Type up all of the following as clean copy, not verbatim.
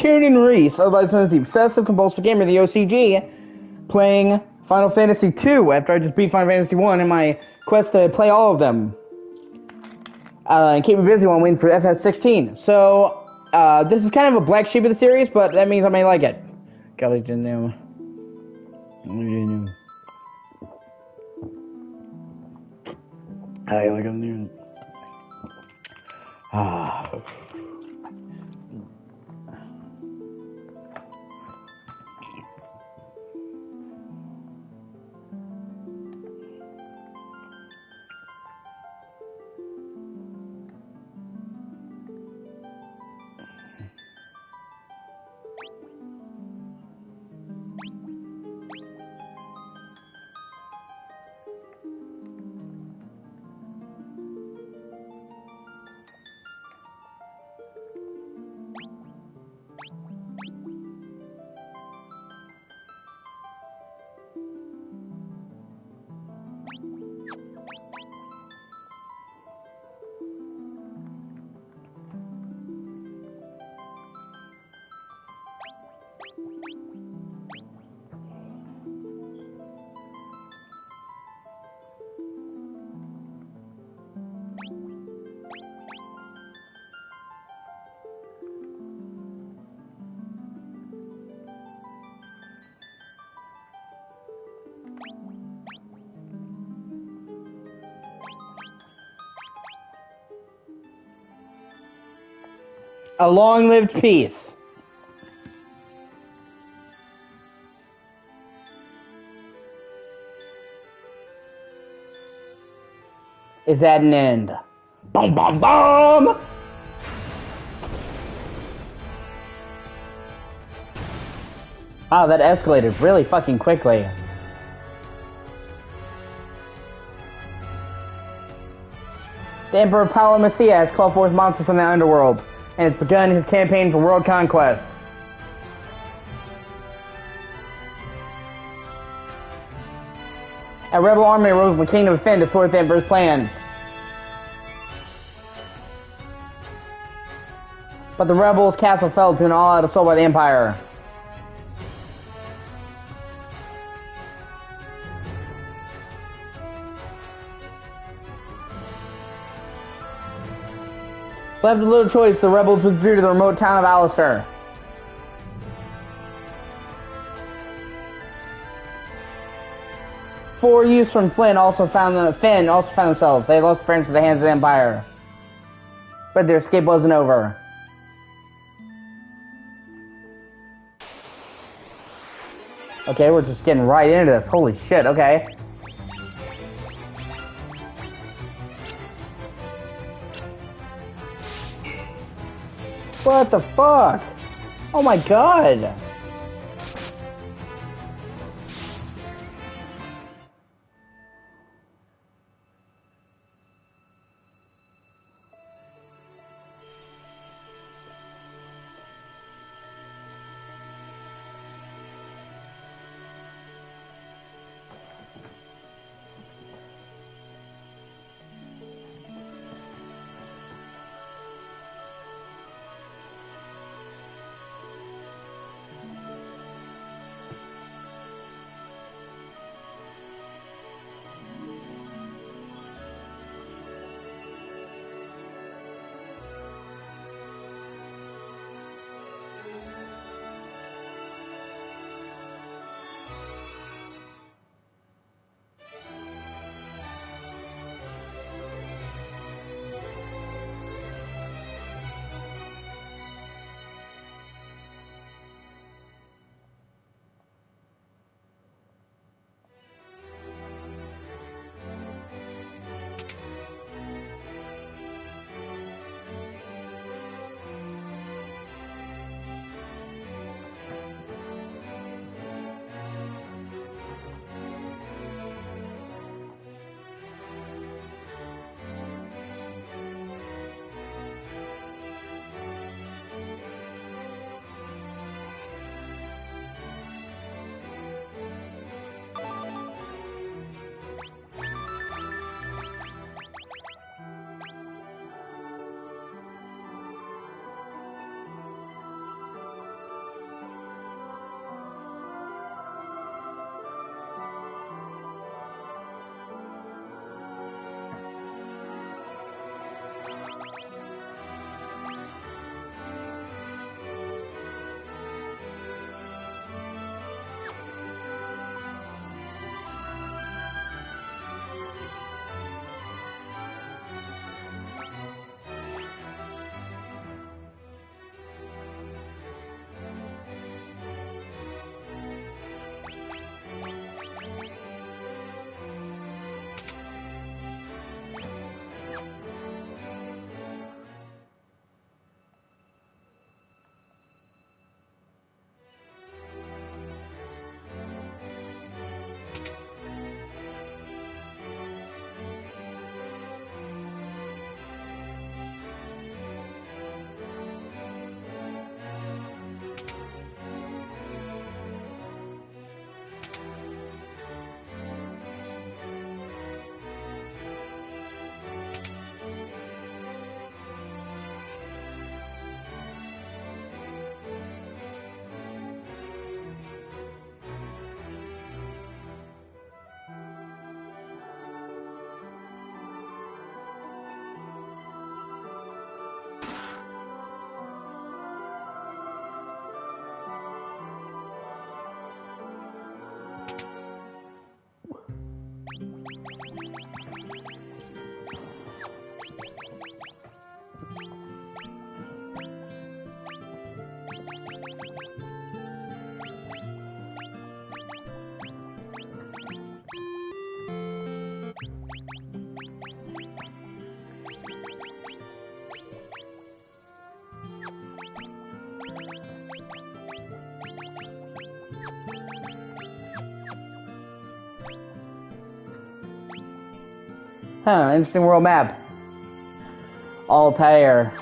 Kieran Reese, otherwise known as the obsessive compulsive gamer, the O.C.G, playing Final Fantasy II after I just beat Final Fantasy I in my quest to play all of them. And keep me busy while I'm waiting for FF16. So, this is kind of a black sheep of the series, but that means I may like it. Golly, didn't know. I like them. Ah. A long-lived peace. Is at an end. Boom, boom, boom! Wow, that escalated really fucking quickly. The Emperor Paulo Messia has called forth monsters from the underworld and has begun his campaign for world conquest. A rebel army arose in the Kingdom of Finn to thwart the Emperor's plans. But the rebels' castle fell to an all-out assault by the Empire. Left with little choice, the rebels withdrew to the remote town of Alistair. Four youths from Finn also found themselves. They lost friends to the hands of the Empire. But their escape wasn't over. Okay, we're just getting right into this. Holy shit, okay. What the fuck? Oh my god! Huh, interesting world map. Altair.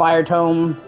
Fire Tome.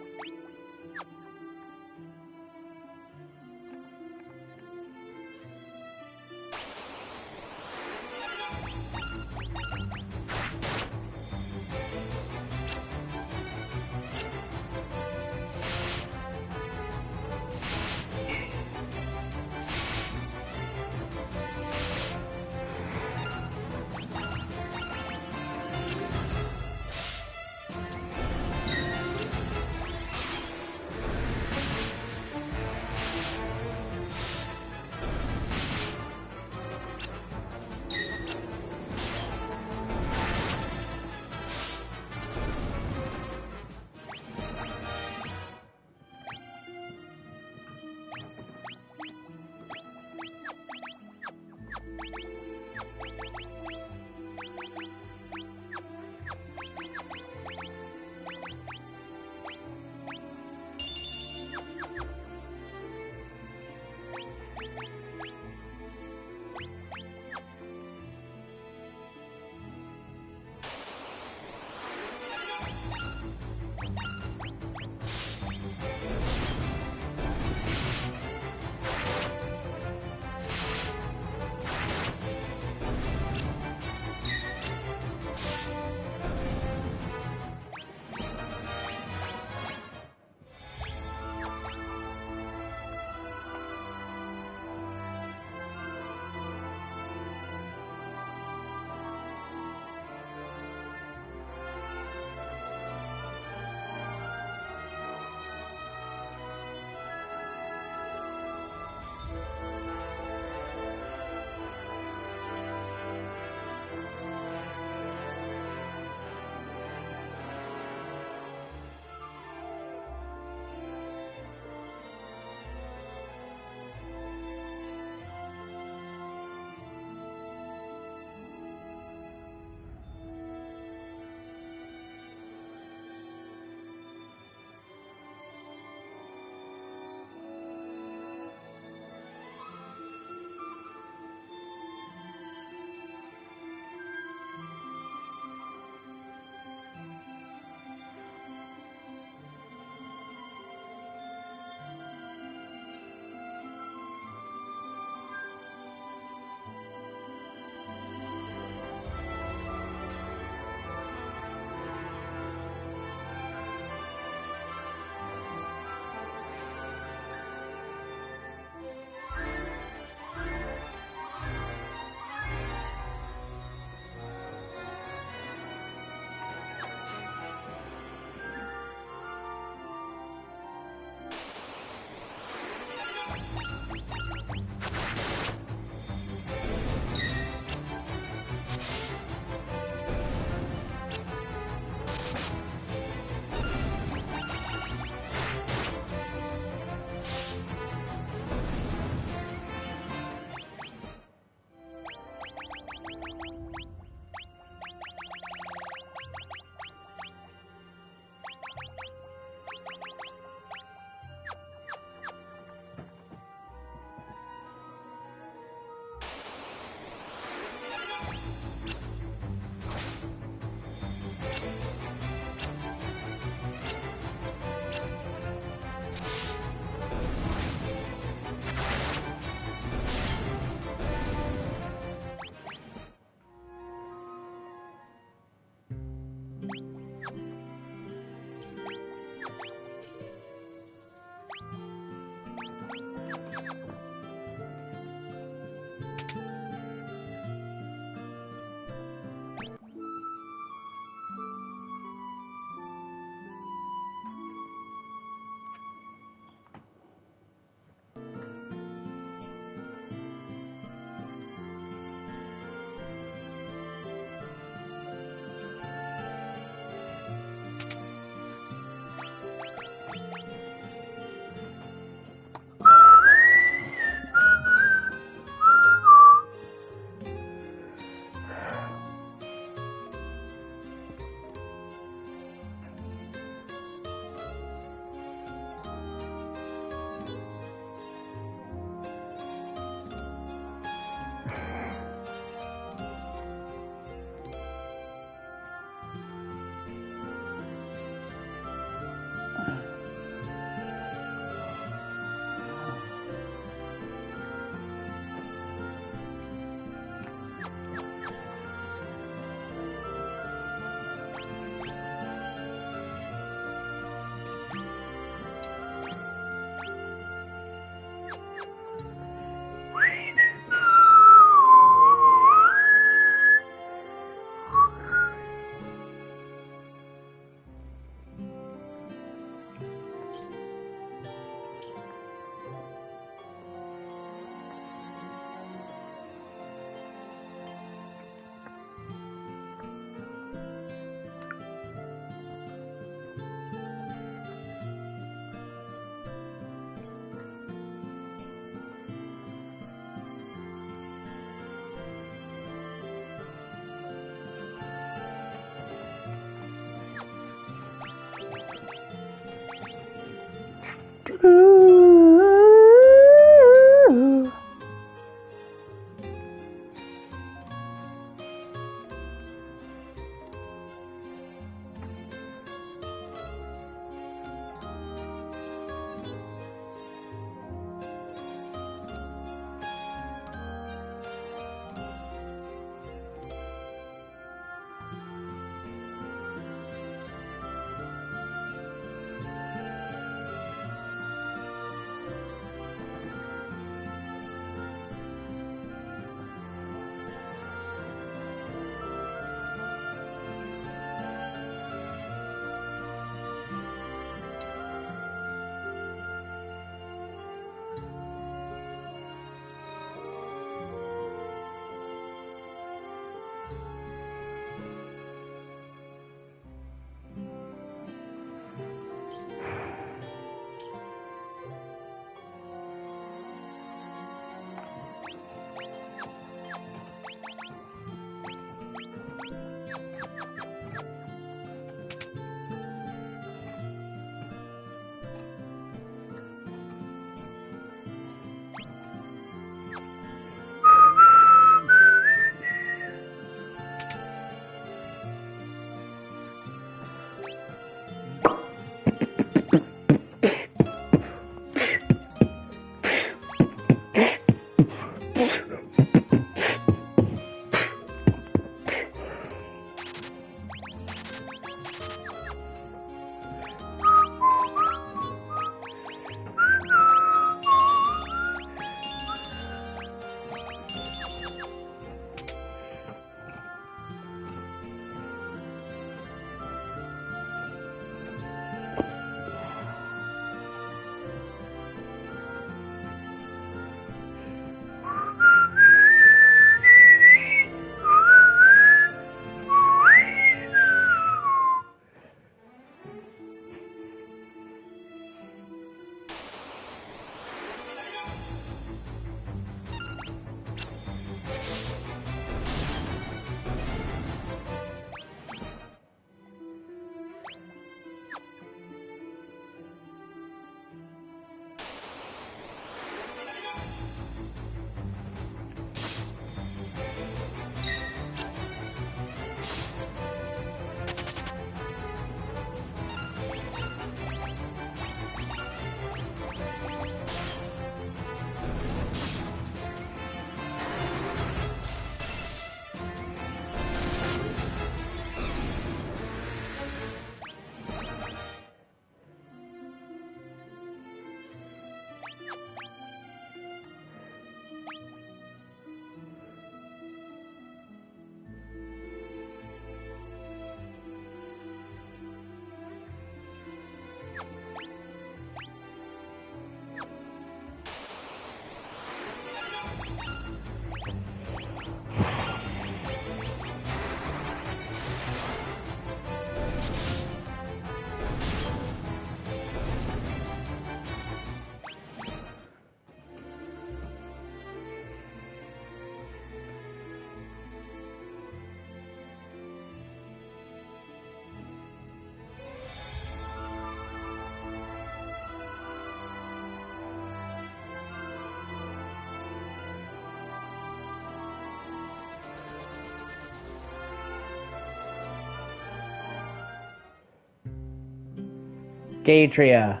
Gatria.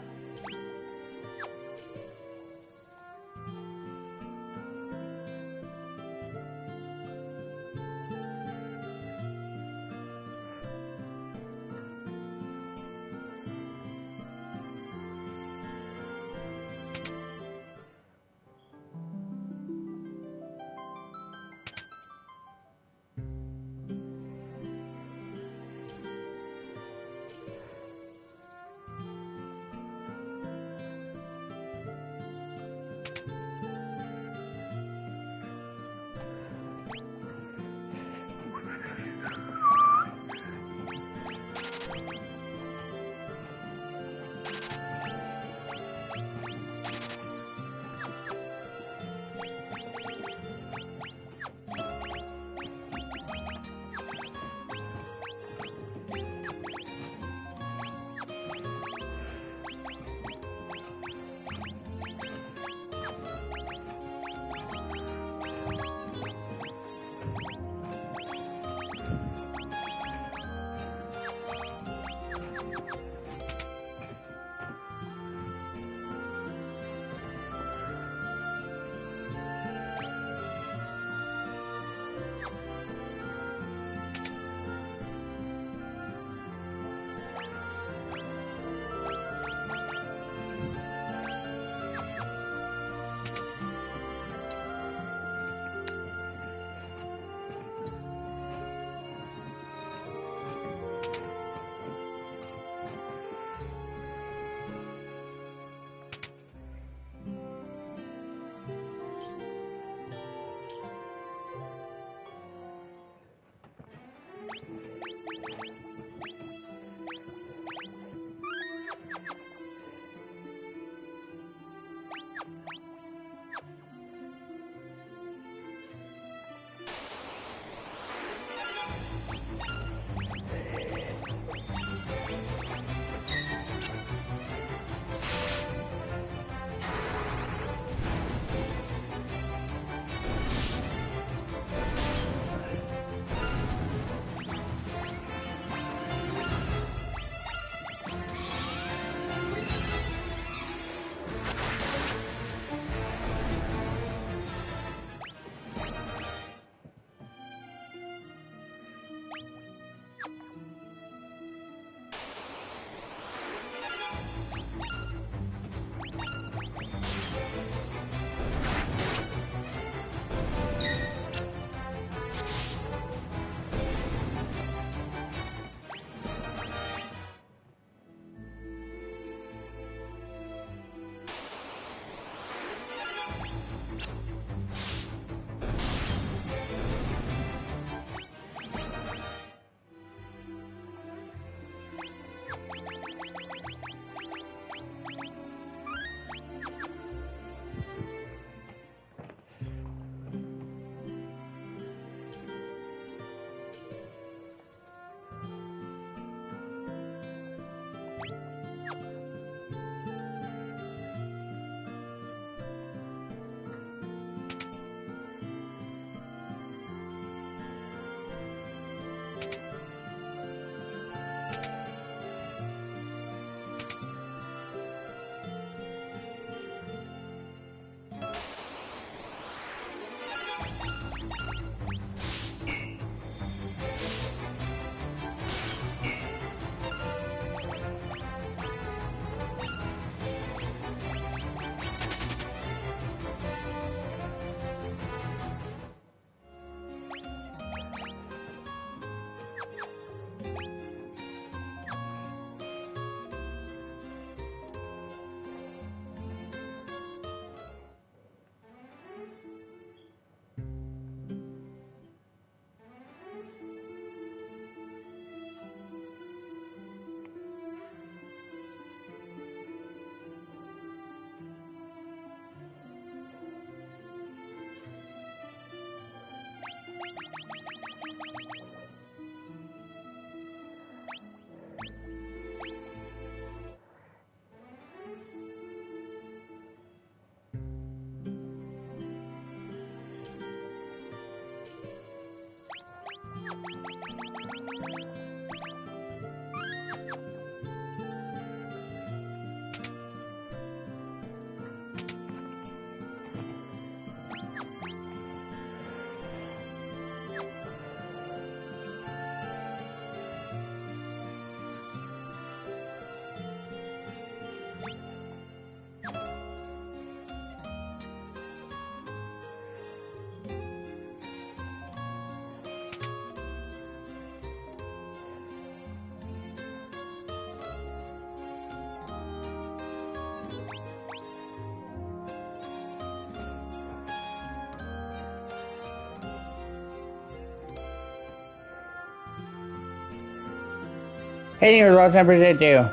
Hey, you, Ross, I appreciate you.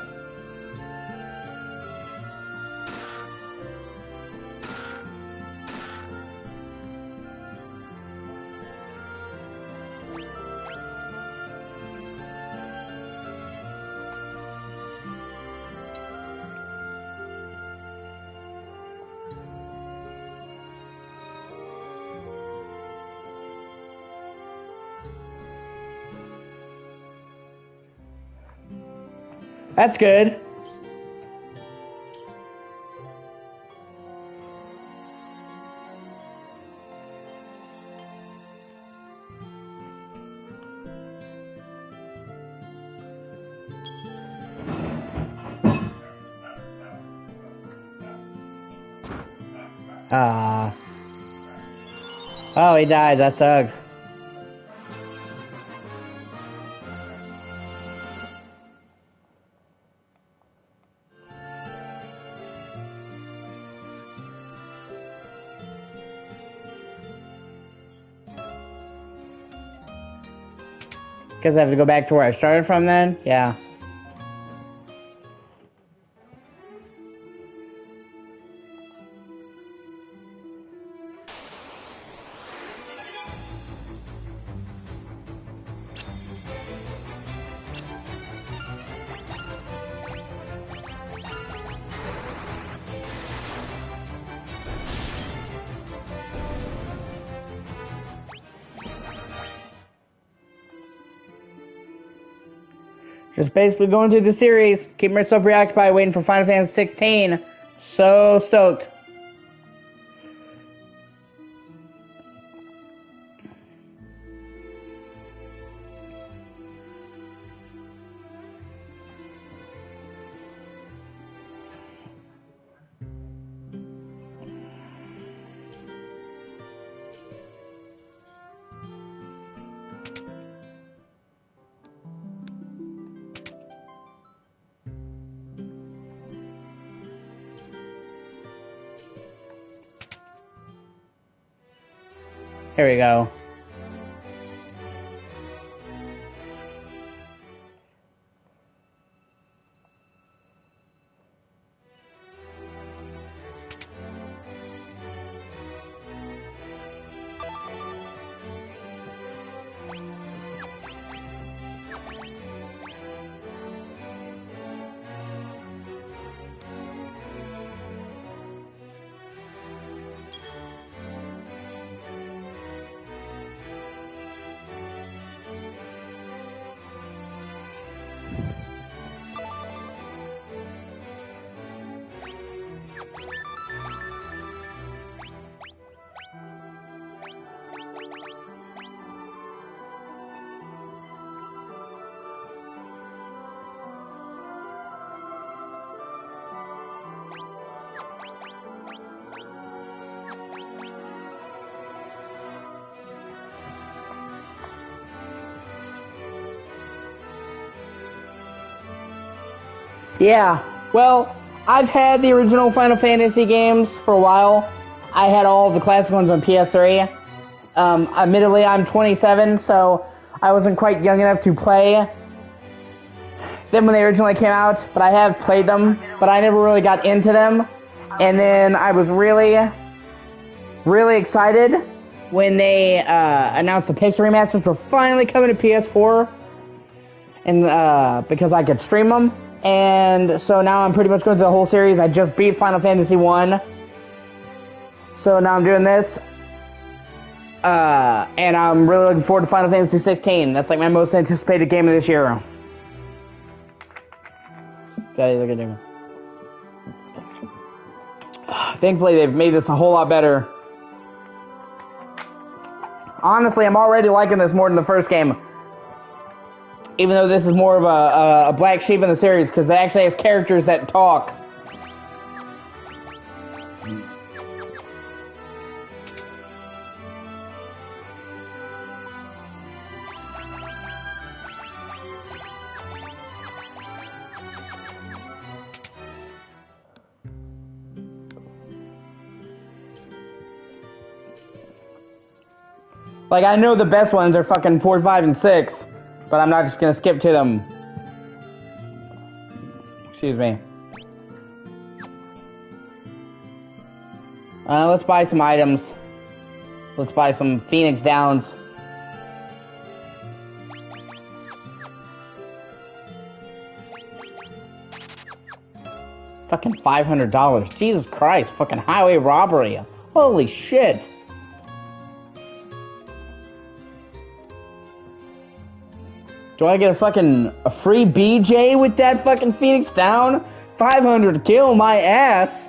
That's good. Oh, he died. That sucks. Guess I have to go back to where I started from then? Yeah. Just basically going through the series, keep myself preoccupied, waiting for Final Fantasy 16. So stoked. Here we go. Yeah, well, I've had the original Final Fantasy games for a while. I had all of the classic ones on PS3. Admittedly, I'm 27, so I wasn't quite young enough to play them when they originally came out, but I have played them, but I never really got into them. And then I was really excited when they announced the picture remasters were finally coming to PS4, and because I could stream them. And so now I'm pretty much going through the whole series. I just beat Final Fantasy 1. So now I'm doing this. And I'm really looking forward to Final Fantasy 16. That's like my most anticipated game of this year. Okay, look at him. Thankfully, they've made this a whole lot better. Honestly, I'm already liking this more than the first game. Even though this is more of a black sheep in the series, because they actually has characters that talk. Like, I know the best ones are fucking 4, 5, and 6, but I'm not just gonna skip to them. Excuse me. Let's buy some items. Let's buy some Phoenix Downs. Fucking $500. Jesus Christ. Fucking highway robbery. Holy shit. Do I get a free BJ with that fucking Phoenix Down? 500 to kill my ass.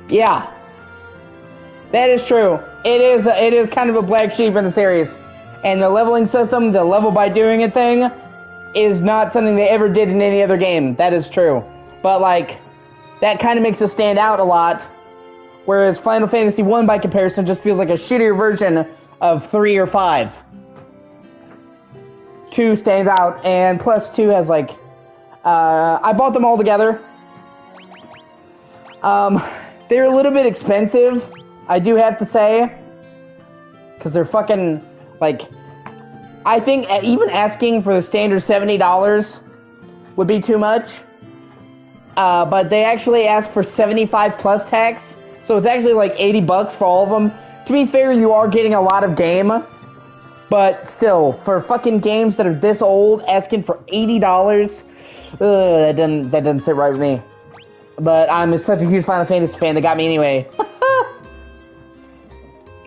Yeah, that is true. It is kind of a black sheep in the series, and the leveling system, the level by doing it thing, is not something they ever did in any other game. That is true, but like that kind of makes it stand out a lot. Whereas Final Fantasy 1 by comparison just feels like a shittier version of 3 or 5. 2 stands out, and plus 2 has like I bought them all together. They're a little bit expensive, I do have to say, because they're fucking, like, I think even asking for the standard $70 would be too much, but they actually ask for 75 plus tax, so it's actually like 80 bucks for all of them. To be fair, you are getting a lot of game, but still, for fucking games that are this old, asking for $80, that doesn't sit right with me. But I'm such a huge Final Fantasy fan, they got me anyway.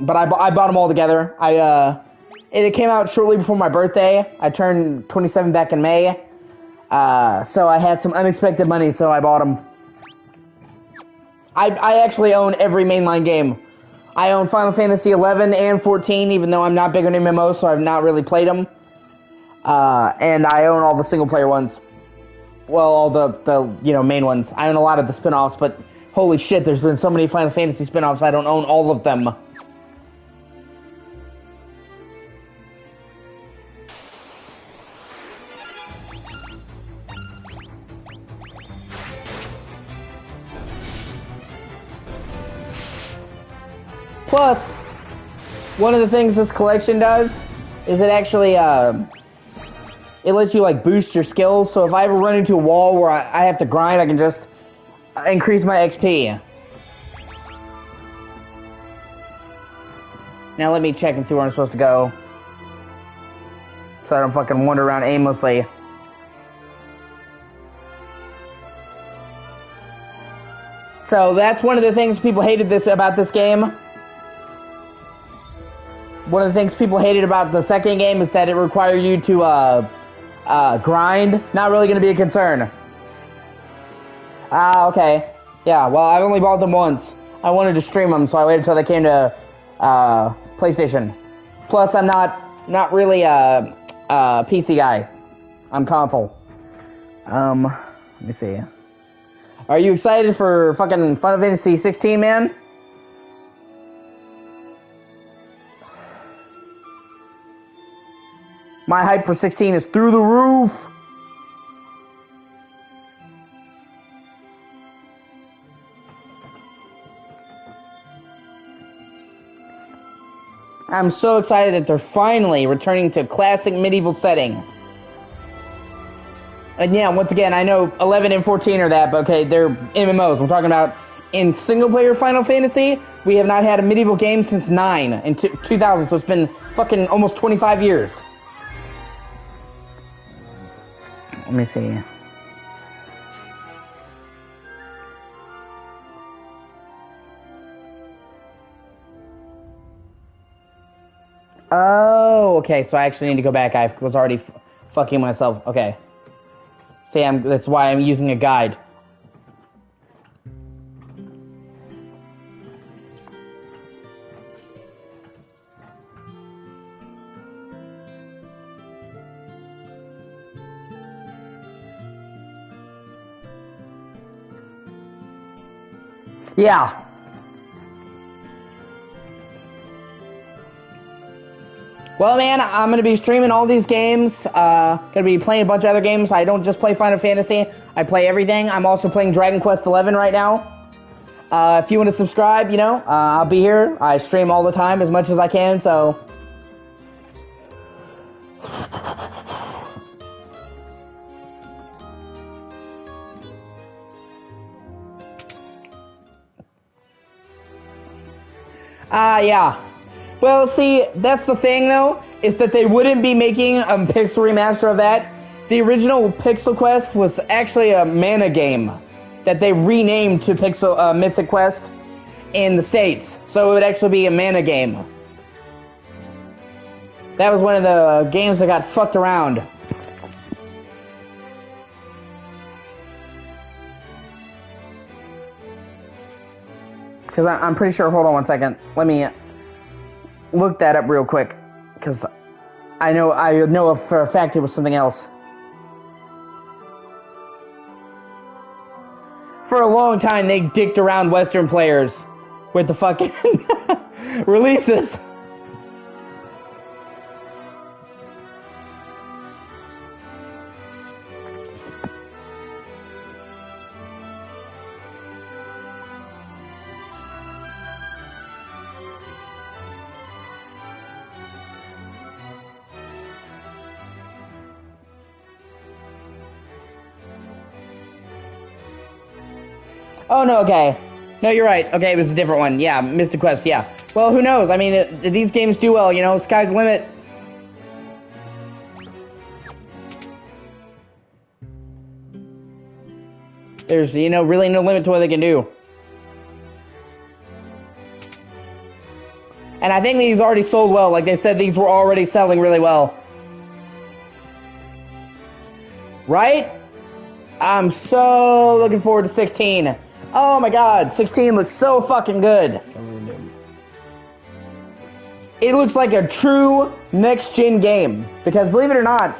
But I bought them all together. It came out shortly before my birthday. I turned 27 back in May. So I had some unexpected money, so I bought them. I actually own every mainline game. I own Final Fantasy 11 and 14, even though I'm not big on MMOs, so I've not really played them. And I own all the single player ones. Well, all the main ones. I own a lot of the spin-offs, but holy shit, there's been so many Final Fantasy spin-offs, I don't own all of them. Plus, one of the things this collection does is it actually, it lets you, like, boost your skills, so if I ever run into a wall where I have to grind, I can just increase my XP. Now let me check and see where I'm supposed to go, so I don't fucking wander around aimlessly. So that's one of the things people hated about this game. One of the things people hated about the second game is that it required you to, grind. Not really going to be a concern. Okay. Yeah, well, I've only bought them once. I wanted to stream them, so I waited until they came to, PlayStation. Plus, I'm not really a PC guy. I'm console. Let me see. Are you excited for fucking Final Fantasy 16, man? My hype for 16 is through the roof. I'm so excited that they're finally returning to classic medieval setting. And yeah, once again, I know 11 and 14 are that, but okay, they're MMOs. I'm talking about in single-player Final Fantasy, we have not had a medieval game since 9 in 2000, so it's been fucking almost 25 years. Let me see. Oh, okay, so I actually need to go back. I was already fucking myself. Okay. See, that's why I'm using a guide. Yeah. Well, man, I'm going to be streaming all these games. Going to be playing a bunch of other games. I don't just play Final Fantasy. I play everything. I'm also playing Dragon Quest XI right now. If you want to subscribe, you know, I'll be here. I stream all the time as much as I can, so... yeah. Well, see, that's the thing, though, is that they wouldn't be making a Pixel remaster of that. The original Pixel Quest was actually a mana game that they renamed to Pixel Mythic Quest in the States. So it would actually be a mana game. That was one of the games that got fucked around. Because I'm pretty sure, hold on one second, let me look that up real quick, because I know for a fact it was something else. For a long time, they dicked around Western players with the fucking releases. Oh, no, okay. No, you're right. Okay, it was a different one. Yeah, Mystic Quest, yeah. Well, who knows? I mean, these games do well, you know? Sky's the limit. There's, you know, really no limit to what they can do. And I think these already sold well. Like they said, these were already selling really well. Right? I'm so looking forward to 16. Oh my god, 16 looks so fucking good. It looks like a true next-gen game. Because believe it or not,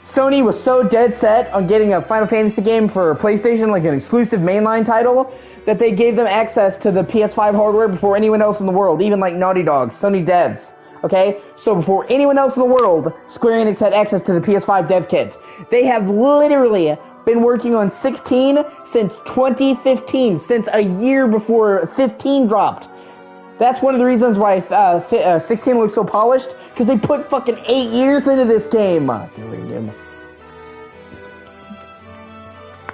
Sony was so dead set on getting a Final Fantasy game for PlayStation, like an exclusive mainline title, that they gave them access to the PS5 hardware before anyone else in the world, even like Naughty Dog, Sony devs. Okay? So before anyone else in the world, Square Enix had access to the PS5 dev kit. They have literally been working on 16 since 2015, since a year before 15 dropped. That's one of the reasons why 16 looks so polished, because they put fucking 8 years into this game.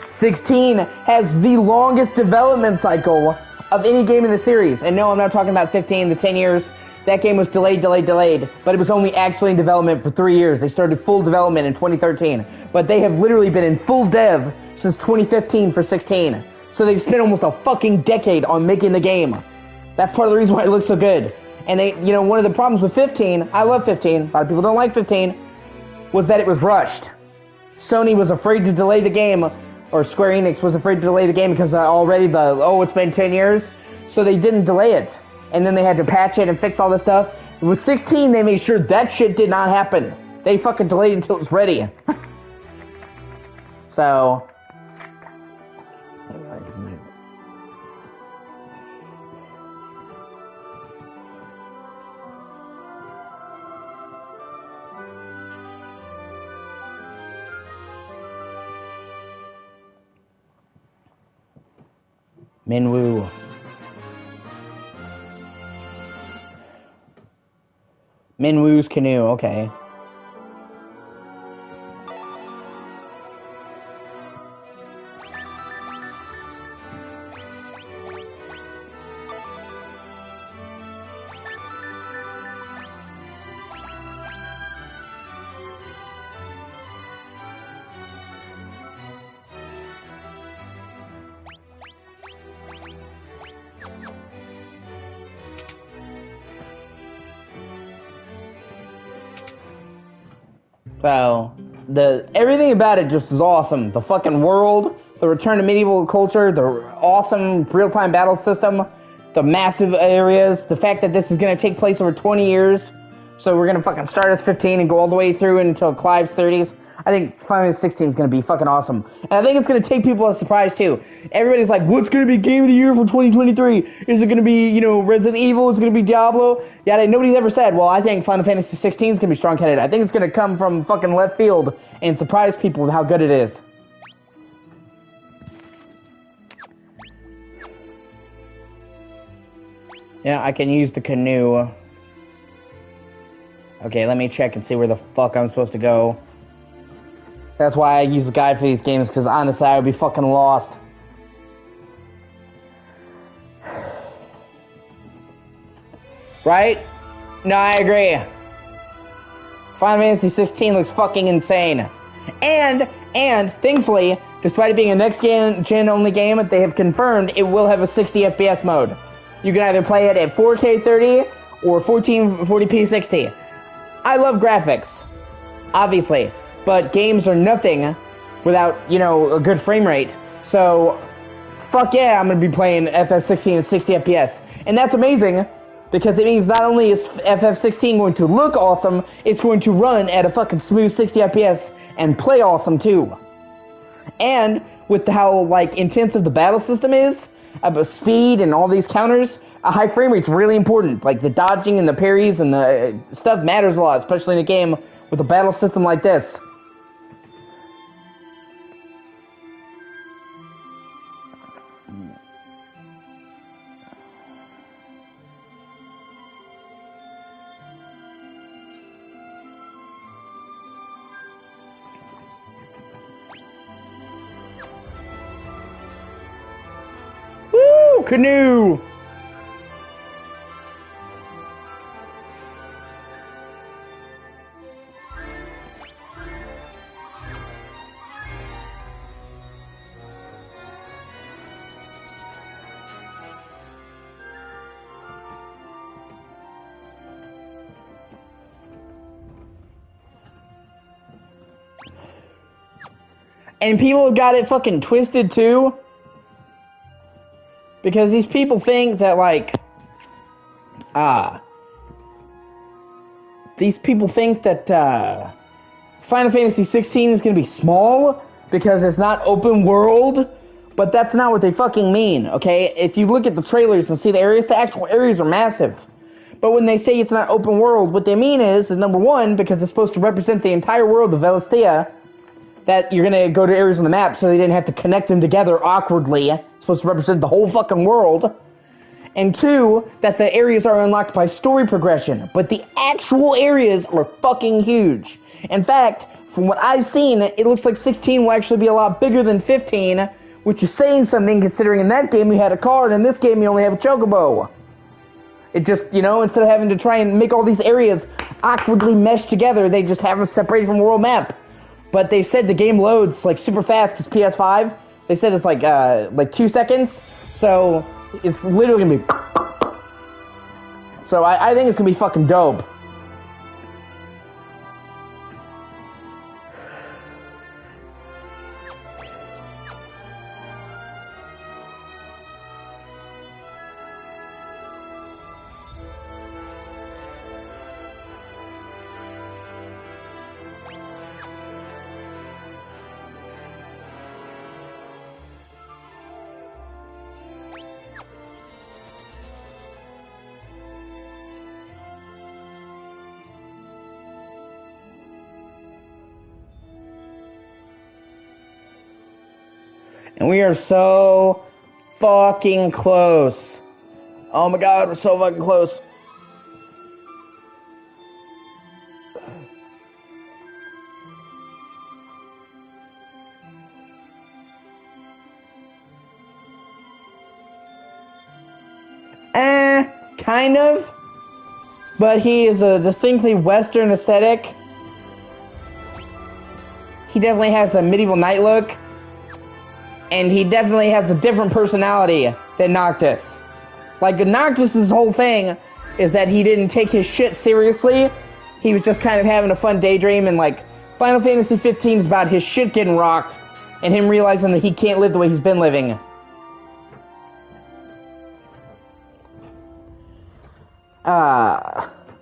16 has the longest development cycle of any game in the series. And no, I'm not talking about 15, the 10 years. That game was delayed, but it was only actually in development for 3 years. They started full development in 2013. But they have literally been in full dev since 2015 for 16. So they've spent almost a fucking decade on making the game. That's part of the reason why it looks so good. And they, you know, one of the problems with 15, I love 15, a lot of people don't like 15, was that it was rushed. Sony was afraid to delay the game, or Square Enix was afraid to delay the game because already it's been 10 years, so they didn't delay it. And then they had to patch it and fix all this stuff. With 16, they made sure that shit did not happen. They fucking delayed it until it was ready. So... Minwoo. Minwoo's Canoe, okay. So, everything about it just is awesome. The fucking world, the return to medieval culture, the awesome real-time battle system, the massive areas, the fact that this is going to take place over 20 years. So we're going to fucking start as 15 and go all the way through until Clive's 30s. I think Final Fantasy 16 is going to be fucking awesome. And I think it's going to take people by surprise, too. Everybody's like, what's going to be Game of the Year for 2023? Is it going to be, you know, Resident Evil? Is it going to be Diablo? Yeah, nobody's ever said, well, I think Final Fantasy 16 is going to be strong candidate. I think it's going to come from fucking left field and surprise people with how good it is. Yeah, I can use the canoe. Okay, let me check and see where the fuck I'm supposed to go. That's why I use the guide for these games, because honestly, I would be fucking lost. Right? No, I agree. Final Fantasy 16 looks fucking insane. And, thankfully, despite it being a next-gen only game, they have confirmed it will have a 60 FPS mode. You can either play it at 4K 30 or 1440p 60. I love graphics, obviously, but games are nothing without, you know, a good frame rate. So, fuck yeah, I'm going to be playing FF16 at 60 FPS. And that's amazing, because it means not only is FF16 going to look awesome, it's going to run at a fucking smooth 60 FPS and play awesome too. And with how, like, intensive the battle system is, about speed and all these counters, a high frame rate's really important. Like, the dodging and the parries and the stuff matters a lot, especially in a game with a battle system like this. Woo! Canoe! And people got it fucking twisted too. Because these people think that, like, these people think that, Final Fantasy 16 is gonna be small because it's not open world, but that's not what they fucking mean, okay? If you look at the trailers and see the areas, the actual areas are massive. But when they say it's not open world, what they mean is number one, because it's supposed to represent the entire world of Velistia, that you're gonna go to areas on the map so they didn't have to connect them together awkwardly. It's supposed to represent the whole fucking world. And two, that the areas are unlocked by story progression. But the actual areas are fucking huge. In fact, from what I've seen, it looks like 16 will actually be a lot bigger than 15, which is saying something considering in that game you had a car and in this game you only have a chocobo. It just, you know, instead of having to try and make all these areas awkwardly meshed together, they just have them separated from the world map. But they said the game loads like super fast because PS5. They said it's like 2 seconds, so it's literally gonna be. So I think it's gonna be fucking dope. And we are so fucking close. Oh my god, we're so fucking close. Kind of. But he is a distinctly Western aesthetic. He definitely has a medieval knight look. And he definitely has a different personality than Noctis. Like, Noctis' whole thing is that he didn't take his shit seriously. He was just kind of having a fun daydream, and, like, Final Fantasy 15 is about his shit getting rocked, and him realizing that he can't live the way he's been living.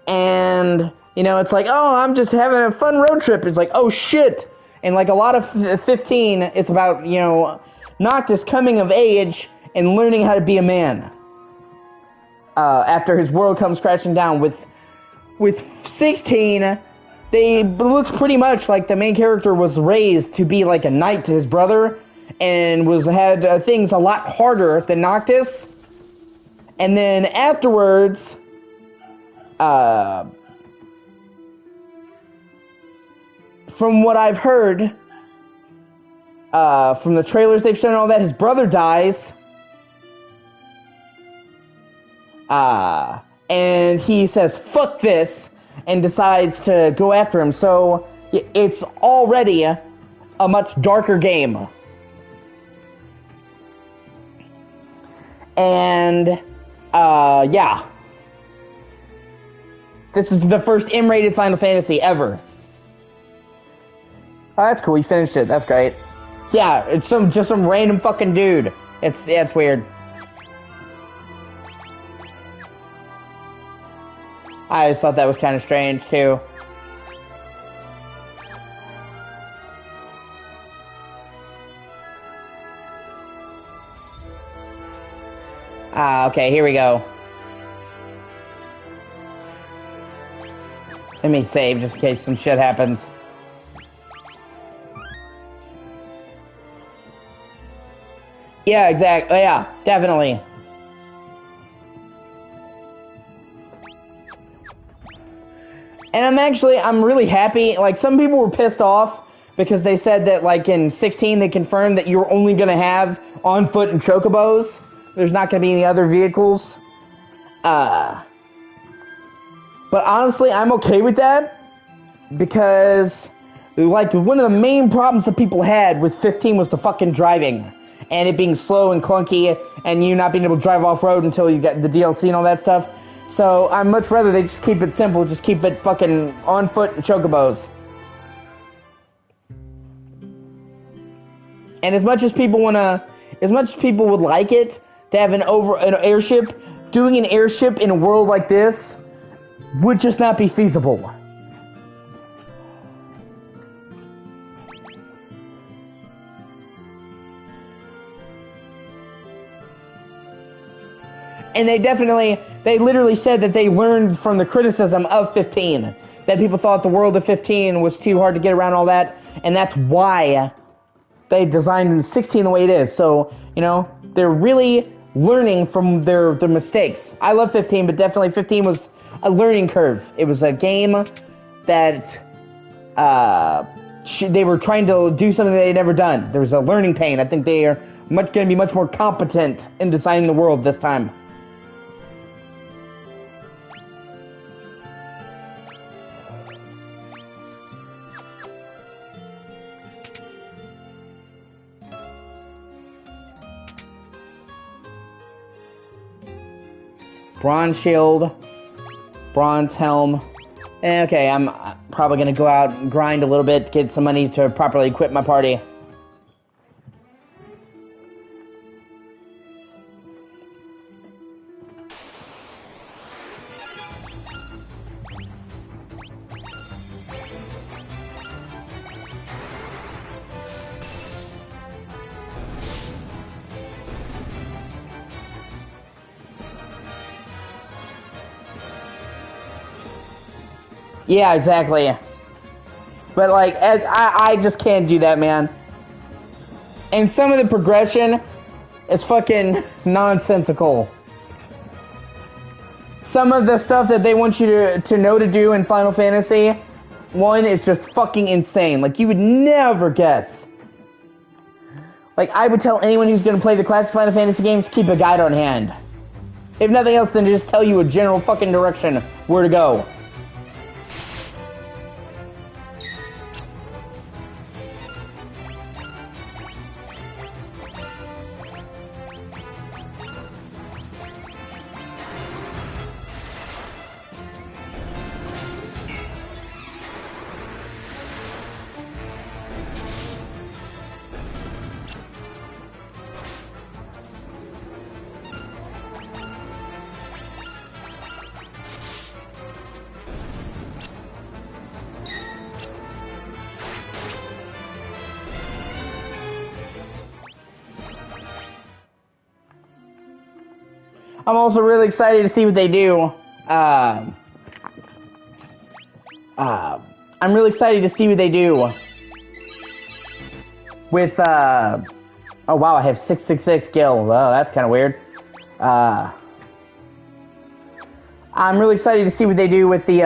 And, you know, it's like, oh, I'm just having a fun road trip. It's like, oh, shit. And like a lot of 15, it's about, you know, Noctis coming of age and learning how to be a man. After his world comes crashing down. With 16, it looks pretty much like the main character was raised to be like a knight to his brother, and had things a lot harder than Noctis. And then afterwards, from what I've heard, from the trailers they've shown and all that, his brother dies. And he says, fuck this, and decides to go after him. So, it's already a much darker game. And, yeah. This is the first M-rated Final Fantasy ever. Oh, that's cool. You finished it. That's great. Yeah, it's just some random fucking dude. It's weird. I just thought that was kind of strange too. Okay, here we go. Let me save just in case some shit happens. Yeah, exactly. Yeah, definitely. And I'm really happy. Like, some people were pissed off because they said that, like, in 16 they confirmed that you're only going to have on foot and chocobos. There's not going to be any other vehicles. But honestly, I'm okay with that. Because, like, one of the main problems that people had with 15 was the fucking driving. And it being slow and clunky, and you not being able to drive off-road until you get the DLC and all that stuff. So, I'd much rather they just keep it simple, just keep it fucking on foot and chocobos. And as much as people would like it to have an airship, doing an airship in a world like this would just not be feasible. And they literally said that they learned from the criticism of 15. That people thought the world of 15 was too hard to get around all that. And that's why they designed 16 the way it is. So, you know, they're really learning from their mistakes. I love 15, but definitely 15 was a learning curve. It was a game that they were trying to do something they had never done. There was a learning pain. I think they are going to be much more competent in designing the world this time. Bronze shield, bronze helm. Okay, I'm probably gonna go out and grind a little bit, get some money to properly equip my party. Yeah, exactly. But, like, I just can't do that, man. And some of the progression is fucking nonsensical. Some of the stuff that they want you to know to do in Final Fantasy 1 is just fucking insane. Like, you would never guess. Like, I would tell anyone who's gonna play the classic Final Fantasy games, keep a guide on hand. If nothing else, then just tell you a general fucking direction where to go. I'm also really excited to see what they do. I'm really excited to see what they do with, oh wow, I have 666 Gil. Oh, that's kind of weird. I'm really excited to see what they do with the,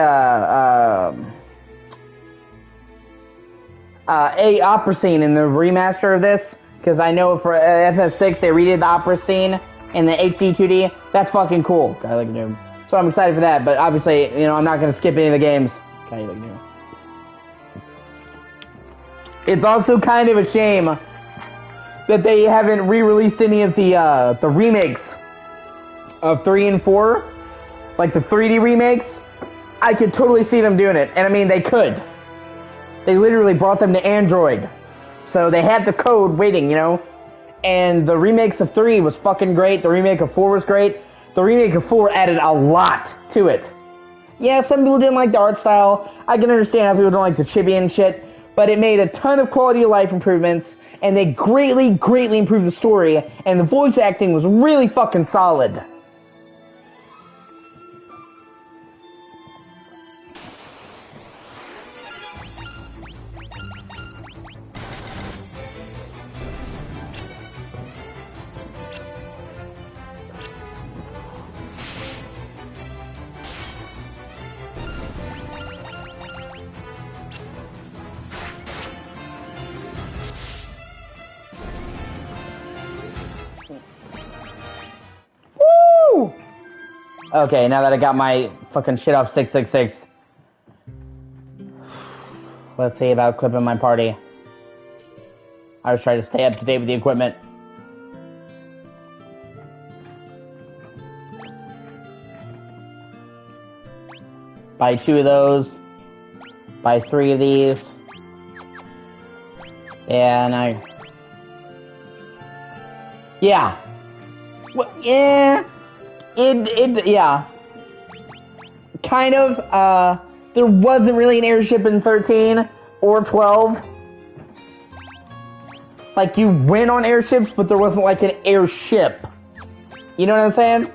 opera scene in the remaster of this, because I know for FF6 they redid the opera scene in the HD 2D. That's fucking cool. So I'm excited for that, but obviously, you know, I'm not going to skip any of the games. It's also kind of a shame that they haven't re-released any of the remakes of 3 and 4, like the 3D remakes. I could totally see them doing it, and I mean, they could. They literally brought them to Android, so they had the code waiting, you know? And the remakes of 3 was fucking great, the remake of 4 was great, the remake of 4 added a lot to it. Yeah, some people didn't like the art style, I can understand how people don't like the chibi and shit, but it made a ton of quality of life improvements, and they greatly, greatly improved the story, and the voice acting was really fucking solid. Woo! Okay, now that I got my fucking shit off 666, let's see about equipping my party. I was trying to stay up to date with the equipment. Buy 2 of those. Buy 3 of these. Yeah, now. Yeah. Well, yeah. Yeah. Kind of, there wasn't really an airship in 13 or 12. Like, you went on airships, but there wasn't, like, an airship. You know what I'm saying?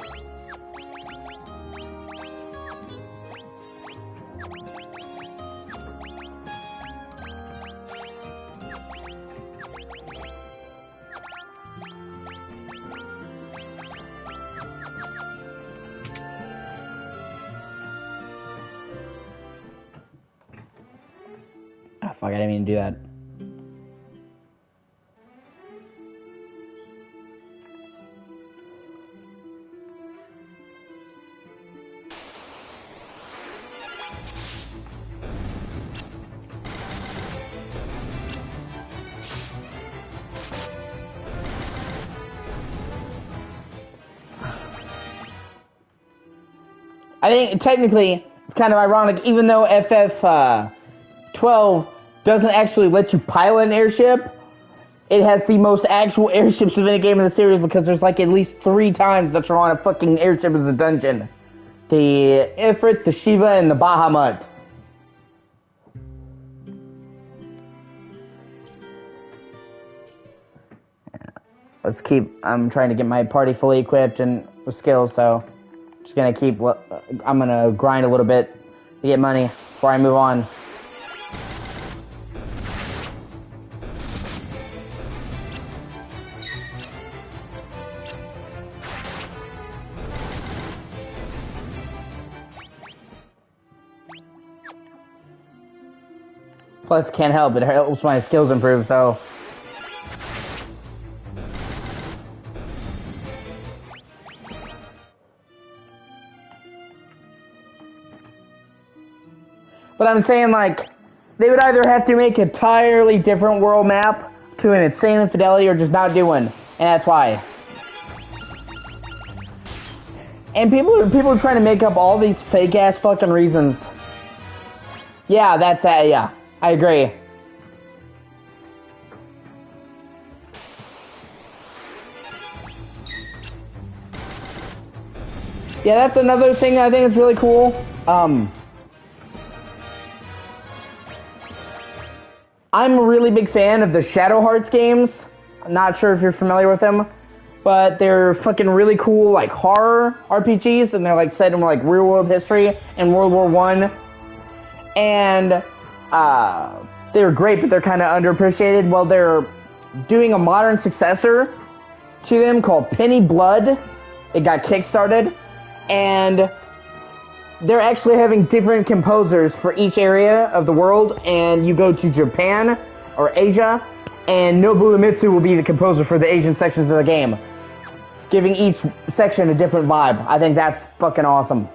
Oh, fuck, I didn't mean to do that. I think, technically, it's kind of ironic, even though FF12 doesn't actually let you pilot an airship, it has the most actual airships of any game in the series, because there's like at least 3 times that you're on a fucking airship as a dungeon. The Ifrit, the Shiva, and the Bahamut. Let's keep, I'm trying to get my party fully equipped and with skills, so just gonna keep, I'm gonna grind a little bit to get money before I move on. Plus, can't help, it helps my skills improve, so. But I'm saying, like, they would either have to make an entirely different world map to an insane infidelity or just not do one. And that's why. And people are trying to make up all these fake-ass fucking reasons. Yeah, that's that, yeah. I agree. Yeah, that's another thing I think is really cool. I'm a really big fan of the Shadow Hearts games. I'm not sure if you're familiar with them. but they're fucking really cool, like horror RPGs, and they're like set in like real world history and World War I. And they're great, but they're kind of underappreciated. Well, they're doing a modern successor to them called Penny Blood. It got kickstarted, and they're actually having different composers for each area of the world. And you go to Japan or Asia, and Nobuo Uematsu will be the composer for the Asian sections of the game, giving each section a different vibe. I think that's fucking awesome.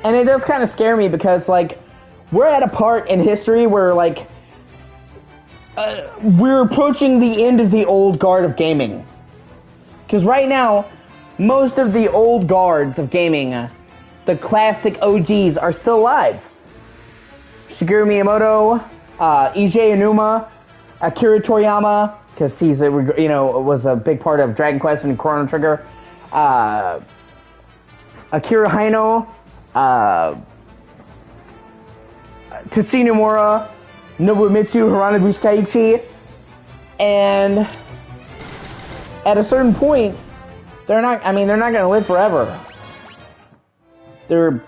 And it does kind of scare me because, like, we're at a part in history where, like, we're approaching the end of the old guard of gaming. Because right now, most of the old guards of gaming, the classic OGs, are still alive. Shigeru Miyamoto, Eiji Aonuma, Akira Toriyama, because he's was a big part of Dragon Quest and Chrono Trigger. Akira Haino, Tetsuya Nomura, Nobumitsu Hironobu Skaichi, and at a certain point, they're not going to live forever. They're,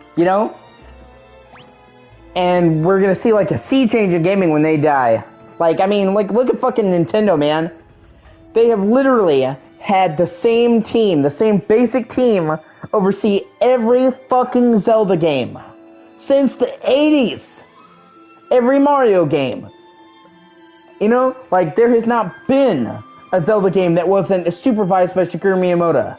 and we're going to see like a sea change in gaming when they die. Like, look at fucking Nintendo, man. They have literally had the same team, the same basic team, oversee every fucking Zelda game since the 80s. Every Mario game. Like, there has not been a Zelda game that wasn't supervised by Shigeru Miyamoto.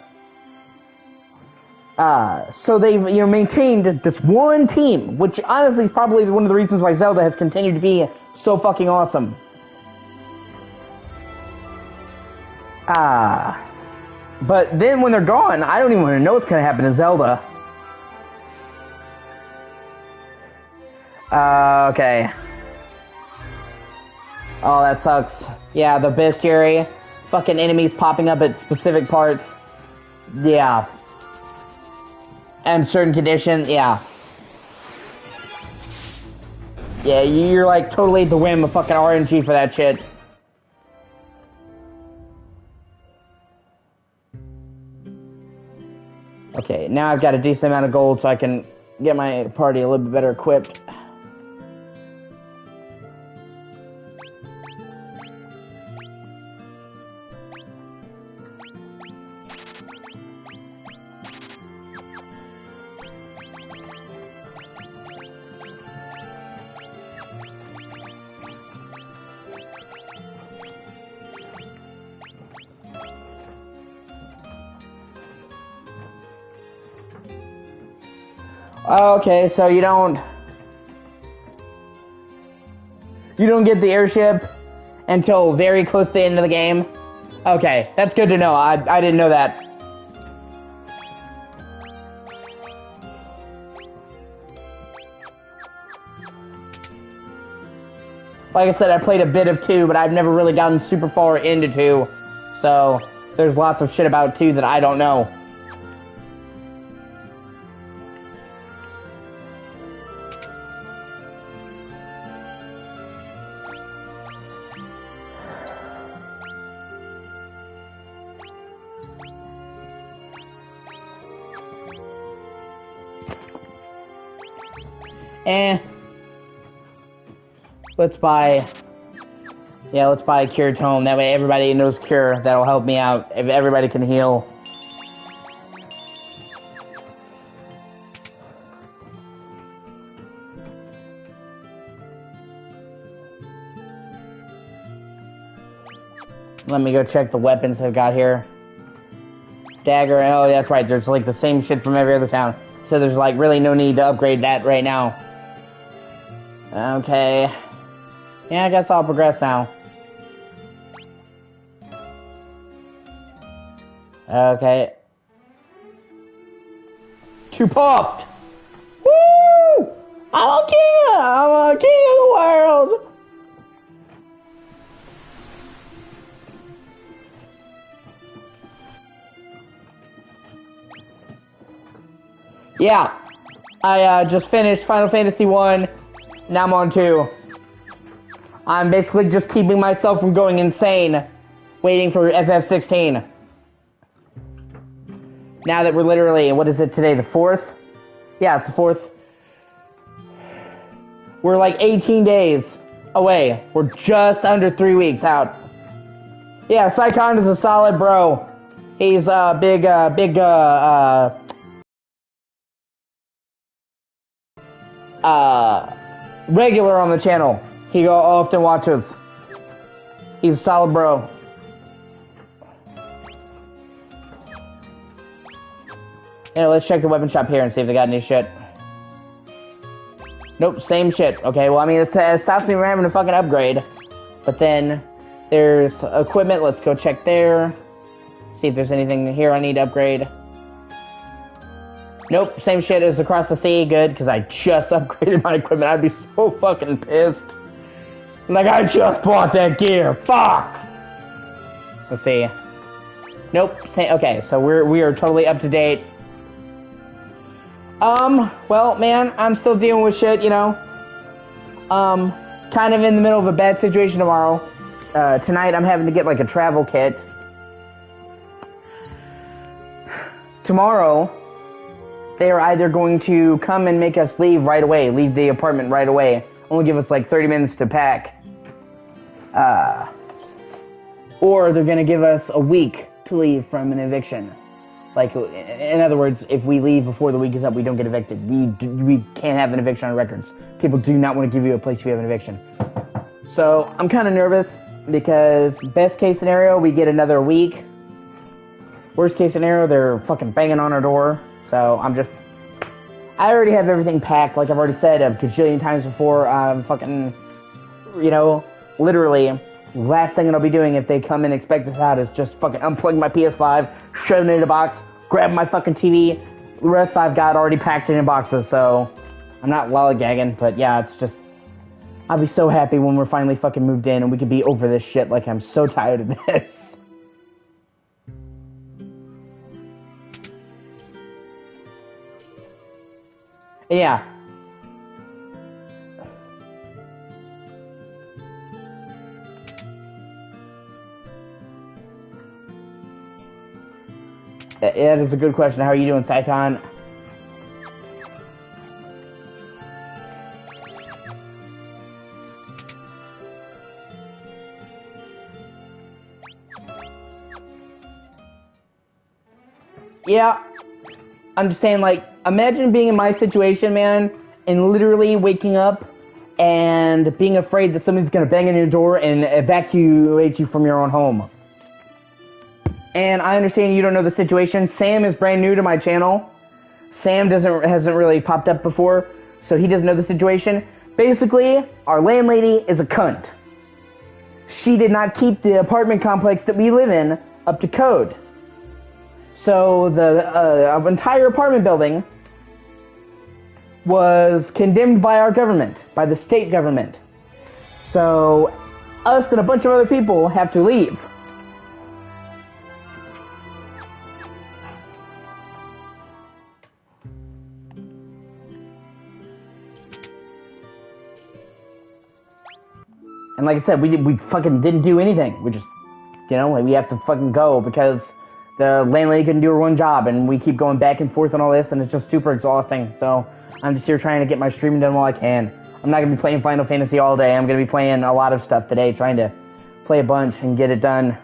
So they've, maintained this one team, which honestly is probably one of the reasons why Zelda has continued to be so fucking awesome. But then when they're gone, I don't even want to know what's going to happen to Zelda. Okay. Oh, that sucks. Yeah, the bestiary. Fucking enemies popping up at specific parts. Yeah. And certain conditions, yeah. Yeah, you're like totally at the whim of fucking RNG for that shit. Okay, now I've got a decent amount of gold so I can get my party a little bit better equipped. Okay, so you don't get the airship until very close to the end of the game? Okay, that's good to know. I didn't know that. Like I said, I played a bit of 2, but I've never really gotten super far into 2. So, there's lots of shit about 2 that I don't know. Let's buy a Cure Tome. That way everybody knows Cure. That'll help me out. If everybody can heal. Let me go check the weapons I've got here. Dagger, oh that's right, there's like the same shit from every other town. So there's like really no need to upgrade that right now. Okay. Yeah, I guess I'll progress now. Okay. 2 puffed! Woo! I'm a king! I'm a king of the world! Yeah. I just finished Final Fantasy 1. Now I'm on 2. I'm basically just keeping myself from going insane, waiting for FF16. Now that we're literally, what is it today, the 4th? Yeah, it's the 4th. We're like 18 days away. We're just under 3 weeks out. Yeah, Psycon is a solid bro. He's a big regular on the channel. He often watches. He's a solid bro. Yeah, let's check the weapon shop here and see if they got any shit. Nope, same shit. Okay, well, I mean, it stops me from having to fucking upgrade. But then, there's equipment. Let's go check there. See if there's anything here I need to upgrade. Nope, same shit as across the sea. Good, because I just upgraded my equipment. I'd be so fucking pissed. Like, I just bought that gear. Fuck! Let's see. Nope, okay, so we are totally up to date. Well, man, I'm still dealing with shit, you know. Kind of in the middle of a bad situation tomorrow. Tonight I'm having to get, like, a travel kit. Tomorrow, they are either going to come and make us leave right away, leave the apartment right away. Only give us, like, 30 minutes to pack. Or they're gonna give us a week to leave from an eviction. Like, in other words, if we leave before the week is up, we don't get evicted. We can't have an eviction on records. People do not want to give you a place if you have an eviction. So, I'm kind of nervous, because best case scenario, we get another week. Worst case scenario, they're fucking banging on our door. So, I already have everything packed, like I've already said a gajillion times before. Fucking, you know, literally, last thing I'll be doing if they come and expect us out is just fucking unplug my PS5, shove it in a box, grab my fucking TV. The rest I've got already packed in boxes, so I'm not lollygagging, but yeah, it's just, I'll be so happy when we're finally fucking moved in and we can be over this shit. Like, I'm so tired of this. Yeah. That is a good question. How are you doing, Saitan? Yeah. I'm just saying, like, imagine being in my situation, man, and literally waking up and being afraid that somebody's gonna bang on your door and evacuate you from your own home. And I understand you don't know the situation. Sam is brand new to my channel. Sam hasn't really popped up before, so he doesn't know the situation. Basically, our landlady is a cunt. She did not keep the apartment complex that we live in up to code. So the entire apartment building was condemned by our government, by the state government. So us and a bunch of other people have to leave. And like I said, we fucking didn't do anything. We just, you know, we have to fucking go because the landlady couldn't do her one job, and we keep going back and forth on all this, and it's just super exhausting. So I'm just here trying to get my streaming done while I can. I'm not going to be playing Final Fantasy all day. I'm going to be playing a lot of stuff today, trying to play a bunch and get it done.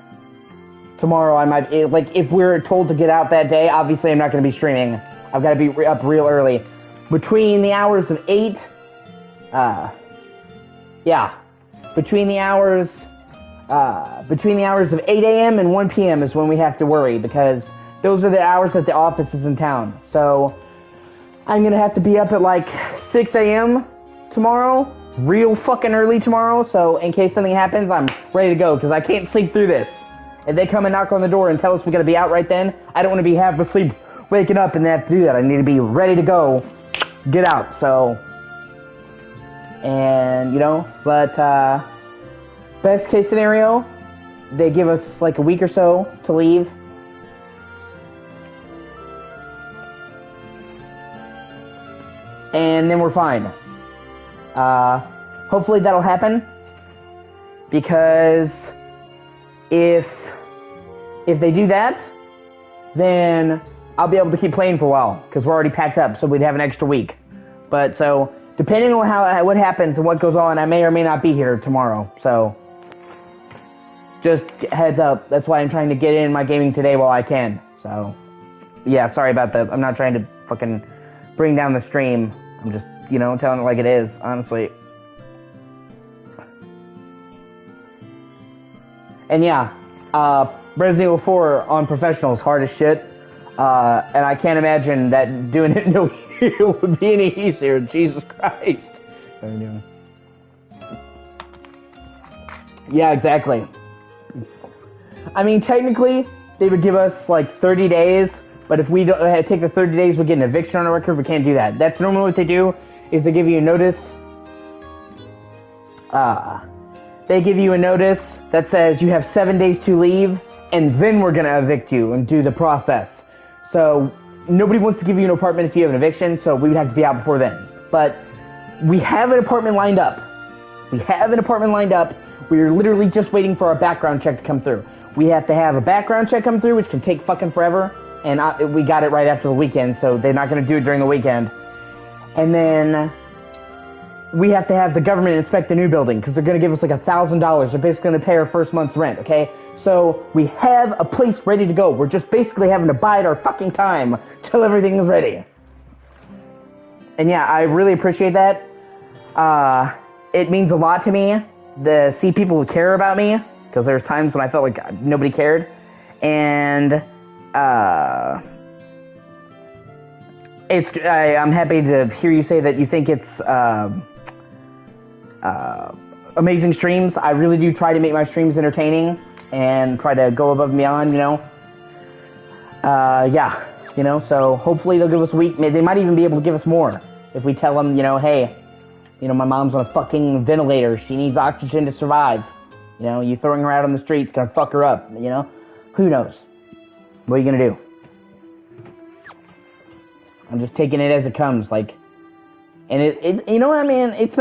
Tomorrow I might, like, if we're told to get out that day, obviously I'm not going to be streaming. I've got to be up real early. Between the hours of 8, between the hours of 8 a.m. and 1 p.m. is when we have to worry, because those are the hours that the office is in town. So I'm gonna have to be up at like 6 a.m. tomorrow, real fucking early tomorrow, so in case something happens, I'm ready to go, because I can't sleep through this. If they come and knock on the door and tell us we gotta be out right then, I don't want to be half asleep waking up and they have to do that. I need to be ready to go, get out, so... And, you know, but, best case scenario, they give us like a week or so to leave. And then we're fine. Hopefully that'll happen, because if they do that, then I'll be able to keep playing for a while, because we're already packed up, so we'd have an extra week. But so, depending on what happens and what goes on, I may or may not be here tomorrow. So, just heads up. That's why I'm trying to get in my gaming today while I can. So, yeah, sorry about that. I'm not trying to fucking bring down the stream. I'm just, telling it like it is, honestly. And yeah, Resident Evil 4 on professional is hard as shit. And I can't imagine that doing it no would be any easier. Jesus Christ. What are you doing? Yeah, exactly. I mean, technically, they would give us like 30 days, but if we don't take the 30 days, we get an eviction on our record. We can't do that. That's normally what they do, is they give you a notice. They give you a notice that says you have 7 days to leave, and then we're gonna evict you and do the process. So nobody wants to give you an apartment if you have an eviction, so we would have to be out before then. But we have an apartment lined up. We're literally just waiting for our background check to come through. We have to have a background check come through, which can take fucking forever. And we got it right after the weekend, so they're not going to do it during the weekend. And then we have to have the government inspect the new building, because they're going to give us like $1,000. They're basically going to pay our first month's rent, okay? So we have a place ready to go. We're just basically having to bide our fucking time till everything is ready. And yeah, I really appreciate that. It means a lot to me to see people who care about me, because there's times when I felt like nobody cared. And I'm happy to hear you say that you think it's amazing streams. I really do try to make my streams entertaining and try to go above and beyond, so hopefully they'll give us a week. They might even be able to give us more if we tell them, hey, my mom's on a fucking ventilator. She needs oxygen to survive. You throwing her out on the streets gonna fuck her up, Who knows? What are you gonna do? I'm just taking it as it comes, and it's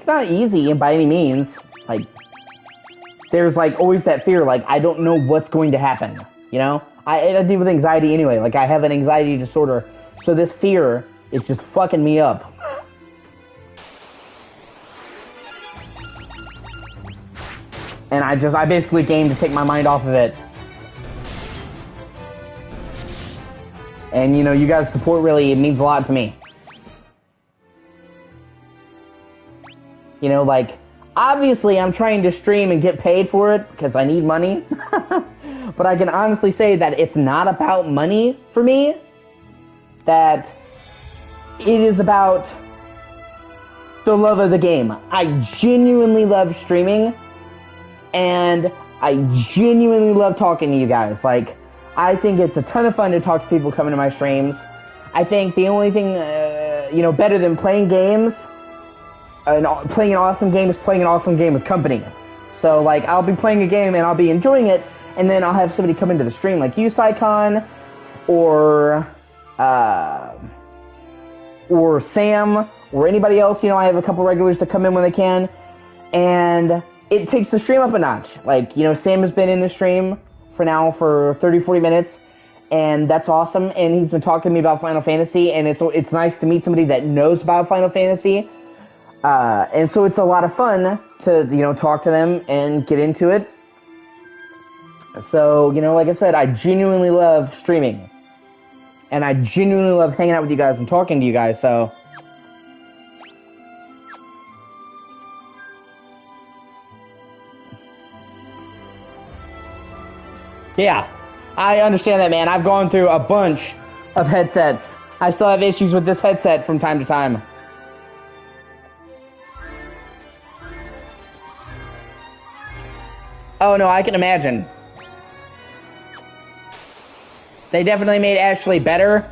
not easy by any means. There's always that fear, I don't know what's going to happen, I deal with anxiety anyway, I have an anxiety disorder, so this fear is just fucking me up. And I basically game to take my mind off of it. And you guys' support really, it means a lot to me. Obviously I'm trying to stream and get paid for it because I need money. But I can honestly say that it's not about money for me. That it is about the love of the game. I genuinely love streaming. And I genuinely love talking to you guys. I think it's a ton of fun to talk to people coming to my streams. I think the only thing, better than playing games, playing an awesome game is playing an awesome game with company. So, I'll be playing a game and I'll be enjoying it, and then I'll have somebody come into the stream, like you, Psycon, or Sam, or anybody else. I have a couple regulars that come in when they can, and it takes the stream up a notch. Sam has been in the stream for 30-40 minutes, and that's awesome, and he's been talking to me about Final Fantasy, and it's nice to meet somebody that knows about Final Fantasy, and so it's a lot of fun to, talk to them and get into it. So, like I said, I genuinely love streaming, and I genuinely love hanging out with you guys and talking to you guys, so... Yeah, I understand that, man. I've gone through a bunch of headsets. I still have issues with this headset from time to time. Oh, no, I can imagine. They definitely made Ashley better,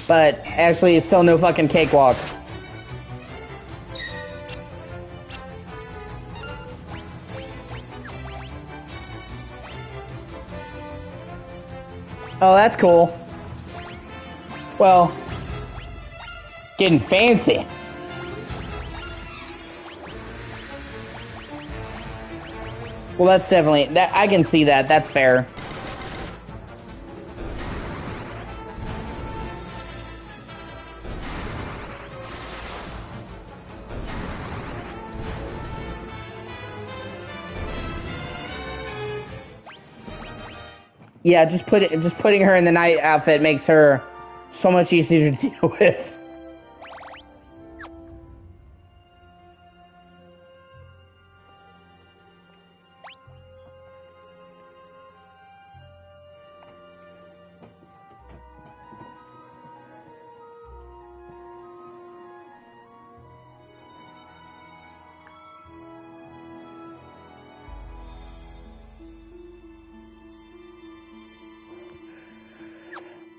but Ashley is still no fucking cakewalk. Oh, that's cool. Well, getting fancy. Well, that's definitely that. I can see that. That's fair. Yeah, just putting her in the night outfit makes her so much easier to deal with.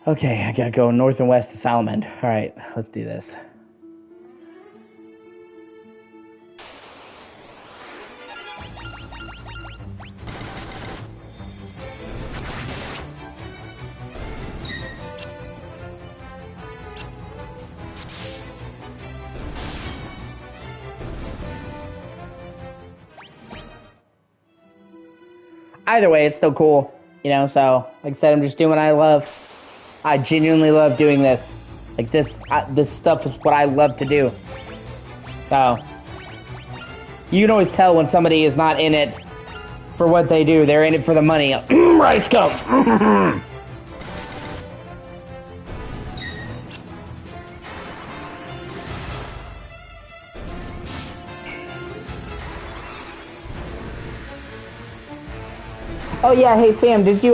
Okay, I gotta go north and west to Salamand. Alright, let's do this. Either way, it's still cool, you know, so, like I said, I'm just doing what I love. I genuinely love doing this. Like, this stuff is what I love to do. So, you can always tell when somebody is not in it for what they do. They're in it for the money. Rice gum! Oh yeah, hey Sam, did you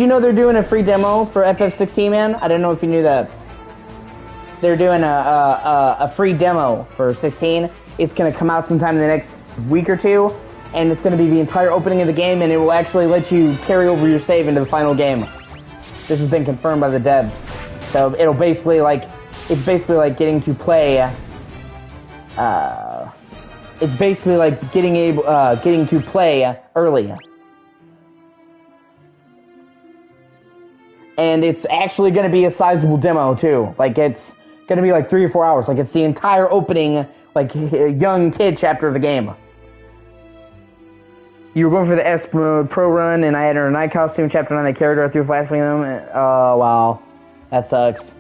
know they're doing a free demo for FF16, man? I don't know if you knew that. They're doing a free demo for 16. It's gonna come out sometime in the next week or two, and it's gonna be the entire opening of the game, and it will actually let you carry over your save into the final game. This has been confirmed by the devs. So it'll basically it's basically like getting to play. It's basically like getting to play early. And it's actually going to be a sizable demo, too. Like, it's going to be like 3 or 4 hours. Like, it's the entire opening, like, young kid chapter of the game. You were going for the S Pro run, and I had her night costume, chapter 9, the character, I threw flashbang them. Oh, wow. That sucks.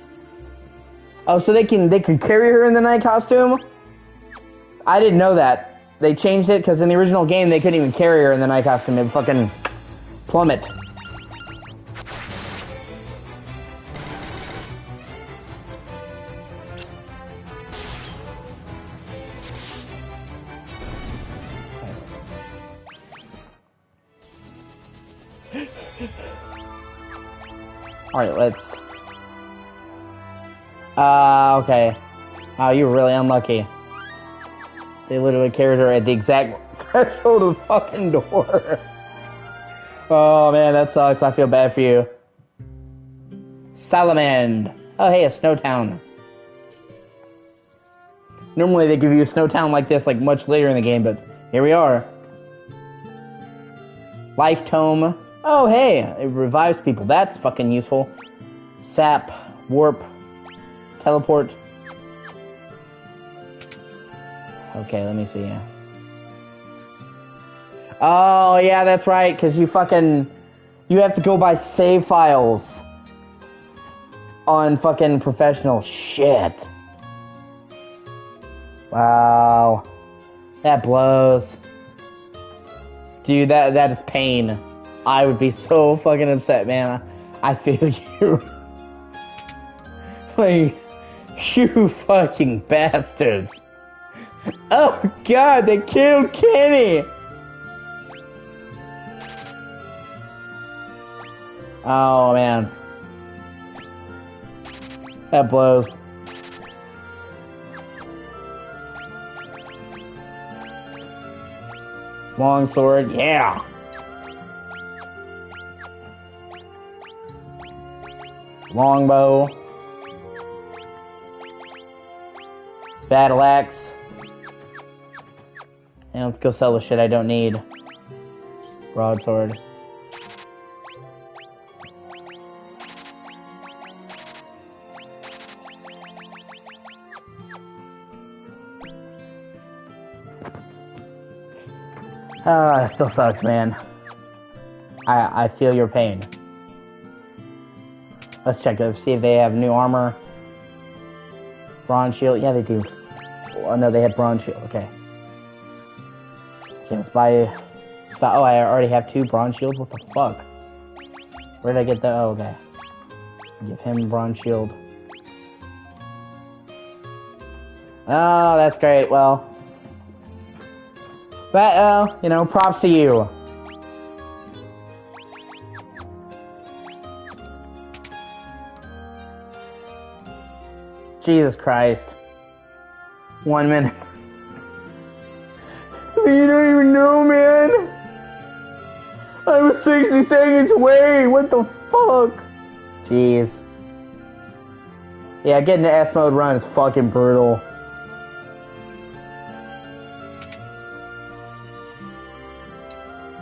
Oh, so they can carry her in the night costume? I didn't know that. They changed it, because in the original game, they couldn't even carry her in the night costume. It would fucking plummet. Alright, let's... okay. Oh, you were really unlucky. They literally carried her at the exact threshold of the fucking door. Oh, man, that sucks. I feel bad for you. Salamand. Oh, hey, a snow town. Normally they give you a snow town like this, like, much later in the game, but here we are. Life Tome. Oh, hey, it revives people. That's fucking useful. Sap, warp, teleport. Okay, let me see. Oh, yeah, that's right, because you have to go by save files on fucking professional shit. Wow. That blows. Dude, that is pain. I would be so fucking upset, man. I feel you. Like, you fucking bastards. Oh god, they killed Kenny! Oh man. That blows. Longsword, yeah! Longbow. Battle axe. And let's go sell the shit I don't need. Broadsword. It still sucks, man. I feel your pain. Let's check it. See if they have new armor. Bronze shield. Yeah, they do. Oh, no, they have bronze shield. Okay. Okay, let's buy... Oh, I already have 2 bronze shields? What the fuck? Where did I get the... Oh, okay. Give him bronze shield. Oh, that's great. Well... But, you know, props to you. Jesus Christ. 1 minute. You don't even know, man. I was 60 seconds away. What the fuck? Jeez. Yeah, getting the S mode run is fucking brutal.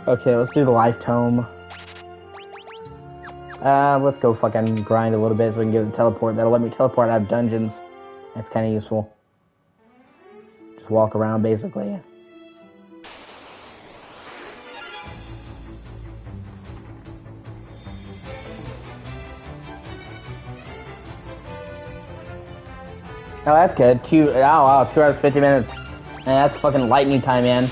Okay, let's do the life tome. Let's go fucking grind a little bit so we can get the teleport. That'll let me teleport out of dungeons. That's kind of useful. Just walk around, basically. Oh, that's good. 2 hours, 50 minutes. Man, that's fucking lightning time, man.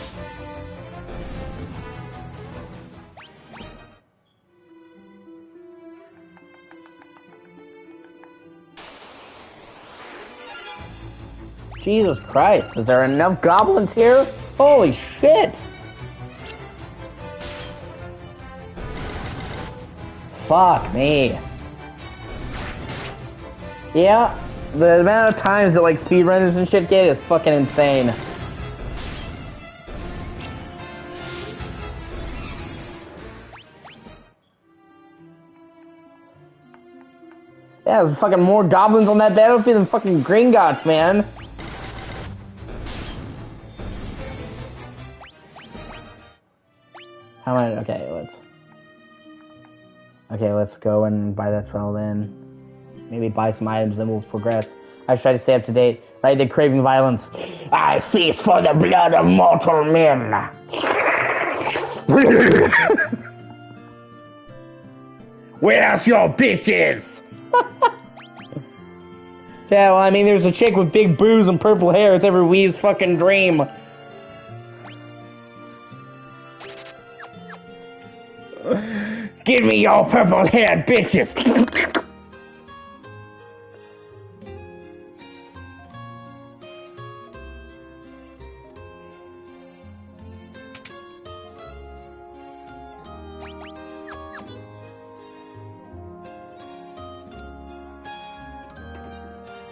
Jesus Christ, is there enough goblins here? Holy shit! Fuck me. Yeah, the amount of times that like speedrunners and shit get is fucking insane. Yeah, there's fucking more goblins on that battlefield than fucking Gringotts, man. How am I? Okay, let's go and buy that spell then. Maybe buy some items, then we'll progress. I try to stay up to date. Right, they're craving violence. I feast for the blood of mortal men. Where's your bitches? Yeah, well, I mean, there's a chick with big boobs and purple hair. It's every weave's fucking dream. Give me your purple-haired bitches!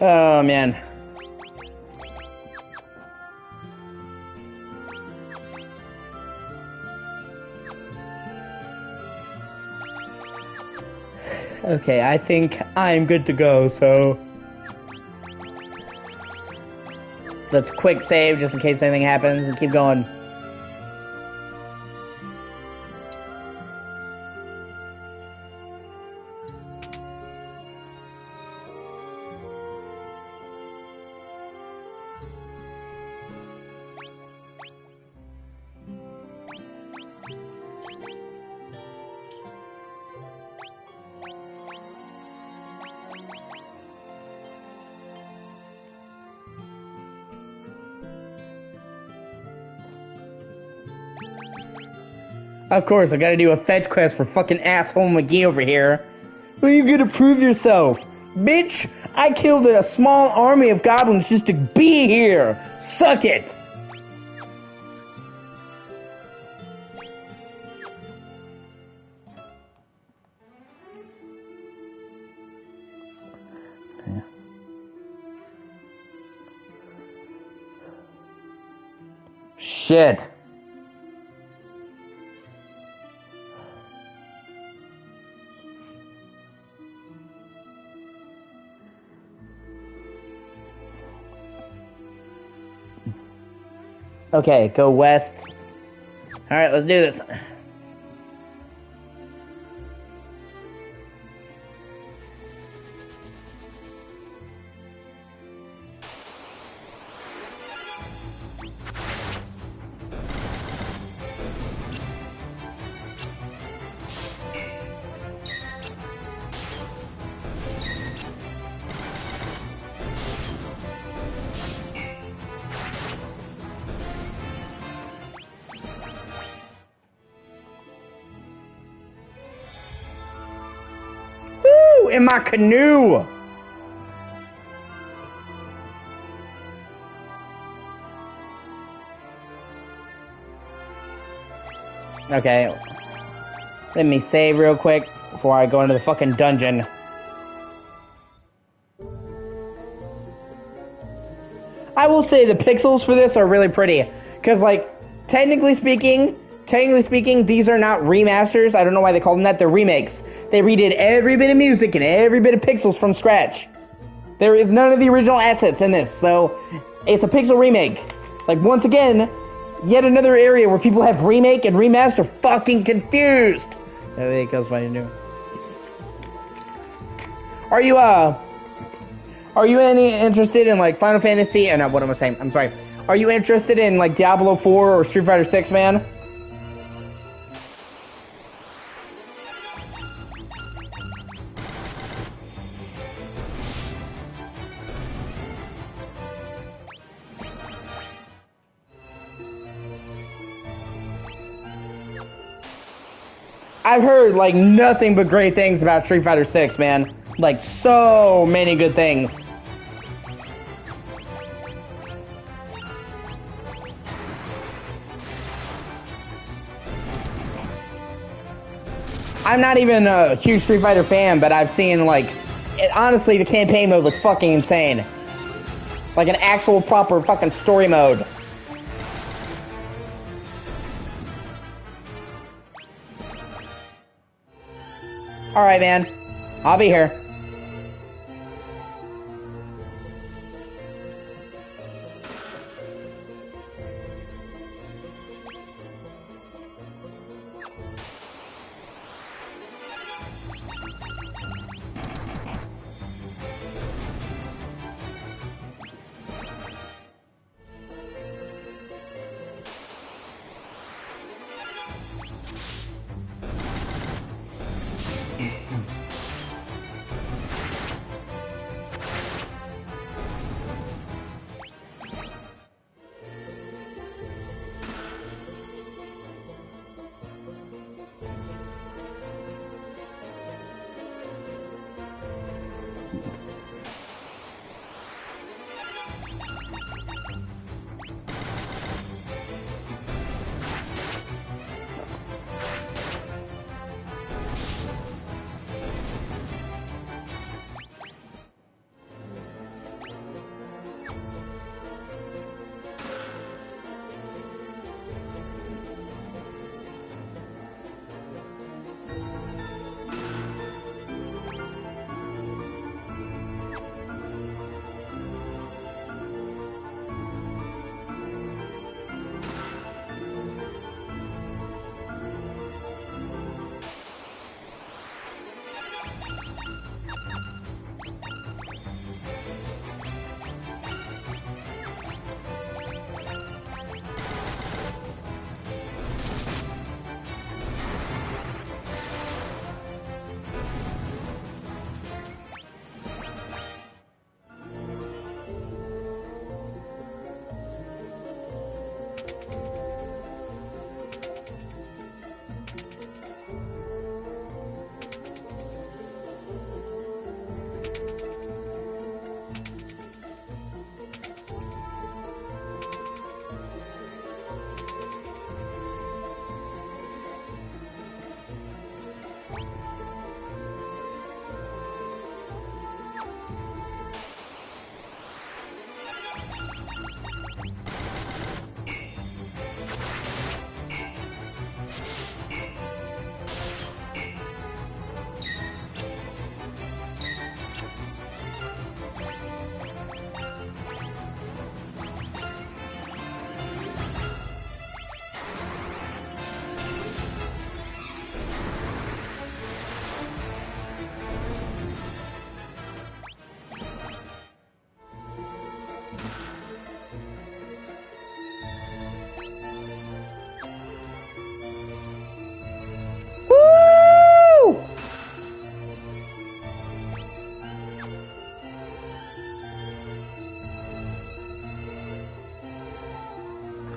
Oh, man. Okay, I think I'm good to go, so... Let's quick save just in case anything happens and keep going. Of course, I gotta do a fetch quest for fucking asshole McGee over here. Well, you gotta prove yourself. Bitch, I killed a small army of goblins just to be here. Suck it. Yeah. Shit. Okay, go west. Alright, let's do this. Woo! In my canoe! Okay. Let me save real quick before I go into the fucking dungeon. I will say the pixels for this are really pretty. Because, like, technically speaking, these are not remasters. I don't know why they call them that. They're remakes. They redid every bit of music and every bit of pixels from scratch. There is none of the original assets in this, so it's a pixel remake. Like, once again, yet another area where people have remake and remaster fucking confused. There it goes, my new. Are you any interested in, like, Final Fantasy? No, what am I saying? I'm sorry. Are you interested in, like, Diablo 4 or Street Fighter 6, man? I've heard, like, nothing but great things about Street Fighter 6, man. Like, so many good things. I'm not even a huge Street Fighter fan, but I've seen, like, honestly, the campaign mode looks fucking insane. Like an actual proper fucking story mode. Alright, man. I'll be here.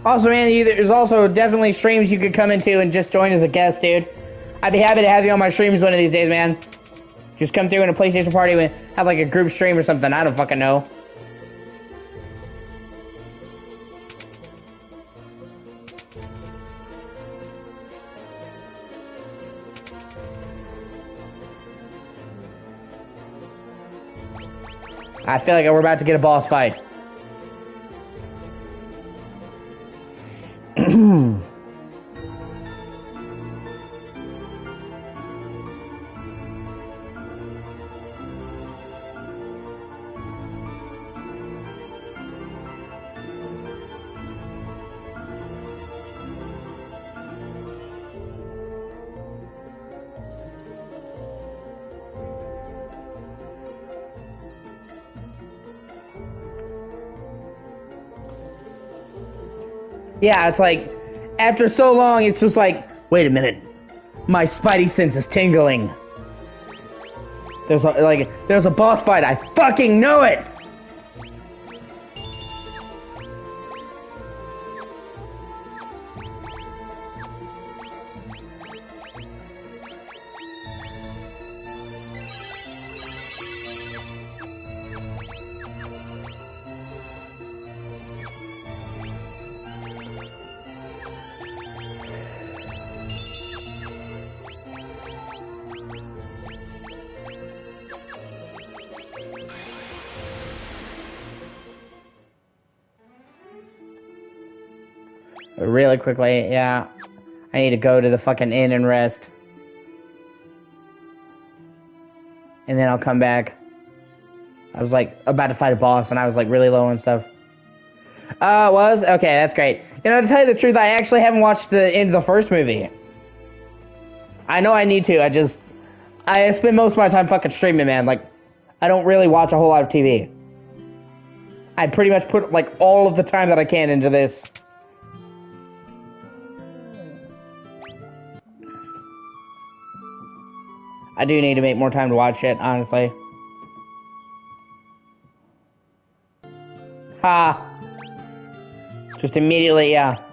Also, man, there's also definitely streams you could come into and just join as a guest, dude. I'd be happy to have you on my streams one of these days, man. Just come through in a PlayStation party and have like a group stream or something. I don't fucking know. I feel like we're about to get a boss fight. Yeah, it's like, after so long, it's just like, wait a minute. My spidey sense is tingling. There's a boss fight. I fucking know it! Really quickly, yeah. I need to go to the fucking inn and rest. And then I'll come back. I was like about to fight a boss and I was like really low and stuff. Was? Okay, that's great. You know, to tell you the truth, I actually haven't watched the end of the first movie. I know I need to, I spend most of my time fucking streaming, man. Like, I don't really watch a whole lot of TV. I pretty much put like all of the time that I can into this. I do need to make more time to watch it, honestly. Ha! Just immediately, yeah.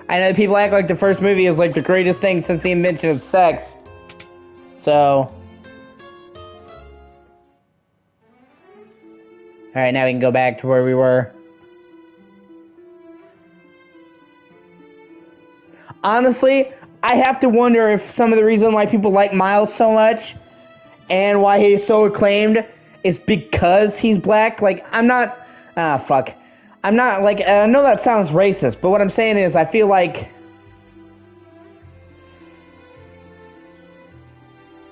I know people act like the first movie is like the greatest thing since the invention of sex. So. Alright, now we can go back to where we were. Honestly, I have to wonder if some of the reason why people like Miles so much and why he's so acclaimed is because he's black. Like, I'm not... fuck. I'm not, like, I know that sounds racist, but what I'm saying is I feel like...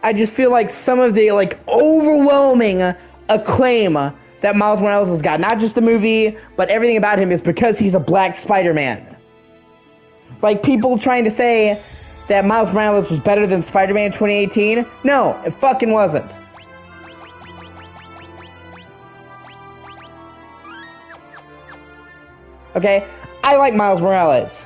I just feel like some of the, like, overwhelming acclaim that Miles Morales has got, not just the movie, but everything about him, is because he's a black Spider-Man. Like, people trying to say that Miles Morales was better than Spider-Man 2018? No, it fucking wasn't. Okay? I like Miles Morales.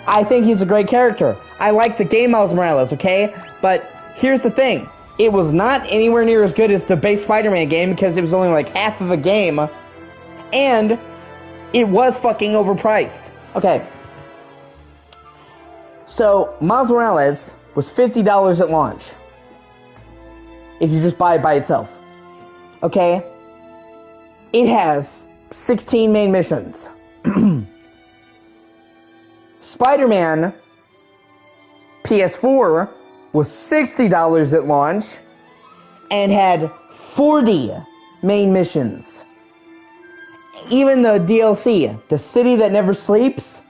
I think he's a great character. I like the game Miles Morales, okay? But here's the thing. It was not anywhere near as good as the base Spider-Man game because it was only like half of a game. And it was fucking overpriced. Okay. So, Miles Morales was $50 at launch. If you just buy it by itself. Okay? It has 16 main missions. Spider-Man PS4 was $60 at launch and had 40 main missions. Even the DLC, The City That Never Sleeps,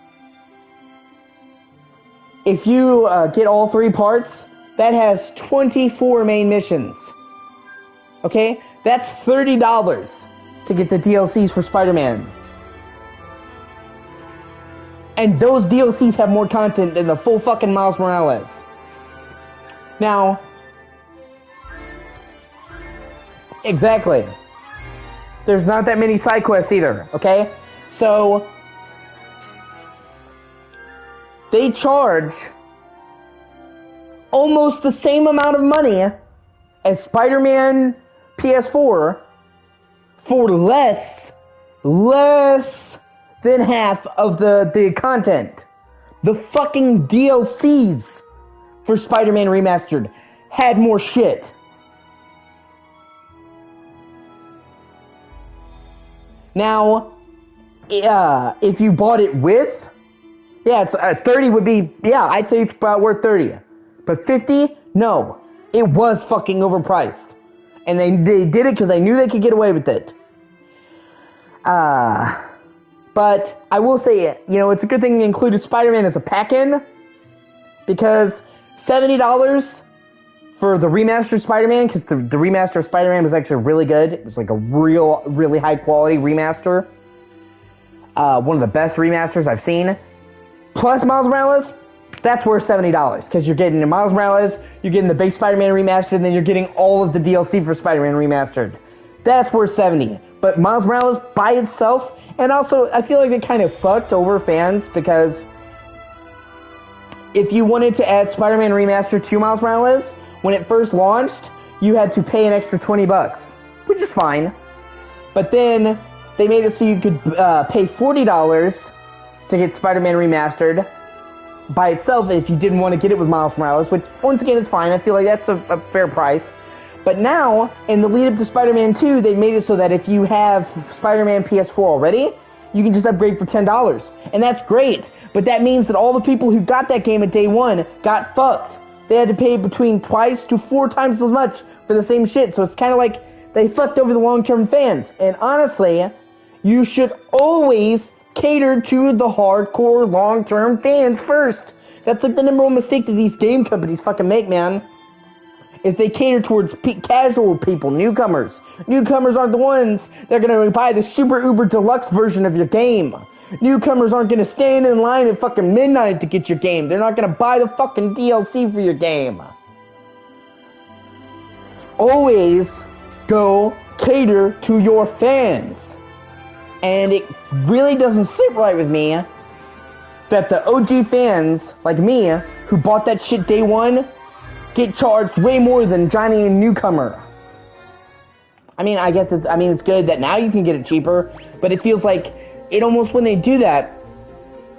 if you get all 3 parts, that has 24 main missions. Okay? That's $30 to get the DLCs for Spider-Man. And those DLCs have more content than the full fucking Miles Morales. Now, exactly. There's not that many side quests either, okay? So, they charge almost the same amount of money as Spider-Man PS4 for less than half of the content. The fucking DLCs for Spider-Man Remastered had more shit. Now, if you bought it with, yeah, it's 30 would be, yeah, I'd say it's about worth 30. But 50, no, it was fucking overpriced, and they did it because they knew they could get away with it. But I will say, you know, it's a good thing they included Spider-Man as a pack-in, because $70 for the remastered Spider-Man, because the remaster of Spider-Man was actually really good. It was like a really high-quality remaster. One of the best remasters I've seen. Plus Miles Morales, that's worth $70, because you're getting the Miles Morales, you're getting the base Spider-Man remastered, and then you're getting all of the DLC for Spider-Man remastered. That's worth $70. But Miles Morales by itself, and also I feel like they kind of fucked over fans, because if you wanted to add Spider-Man remastered to Miles Morales, when it first launched, you had to pay an extra $20, which is fine. But then they made it so you could pay $40 to get Spider-Man remastered by itself if you didn't want to get it with Miles Morales, which once again is fine. I feel like that's a fair price. But now, in the lead up to Spider-Man 2, they made it so that if you have Spider-Man PS4 already, you can just upgrade for $10. And that's great. But that means that all the people who got that game at day one got fucked. They had to pay between twice to 4 times as much for the same shit. So it's kind of like they fucked over the long-term fans. And honestly, you should always cater to the hardcore long-term fans first. That's like the number one mistake that these game companies fucking make, man. Is they cater towards casual people, newcomers. Newcomers aren't the ones that are going to buy the super uber deluxe version of your game. Newcomers aren't going to stand in line at fucking midnight to get your game. They're not going to buy the fucking DLC for your game. Always go cater to your fans. And it really doesn't sit right with me that the OG fans, like me, who bought that shit day one, get charged way more than Johnny and newcomer. I mean, I guess it's good that now you can get it cheaper, but it feels like it almost, when they do that,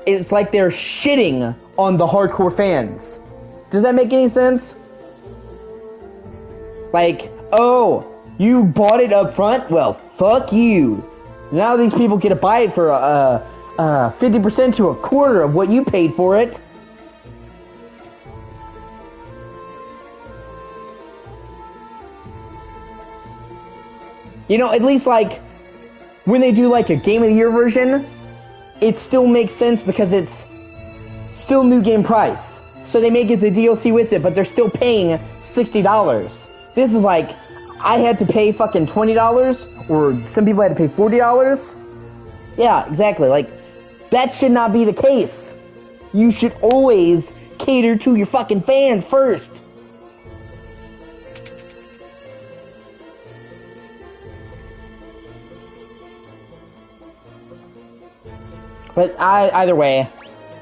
it's like they're shitting on the hardcore fans. Does that make any sense? Like, oh, you bought it up front? Well, fuck you. Now these people get to buy it for 50% to a quarter of what you paid for it. You know, at least, like, when they do, like, a Game of the Year version, it still makes sense because it's still new game price. So they may get the DLC with it, but they're still paying $60. This is like, I had to pay fucking $20, or some people had to pay $40. Yeah, exactly. Like, that should not be the case. You should always cater to your fucking fans first. But either way,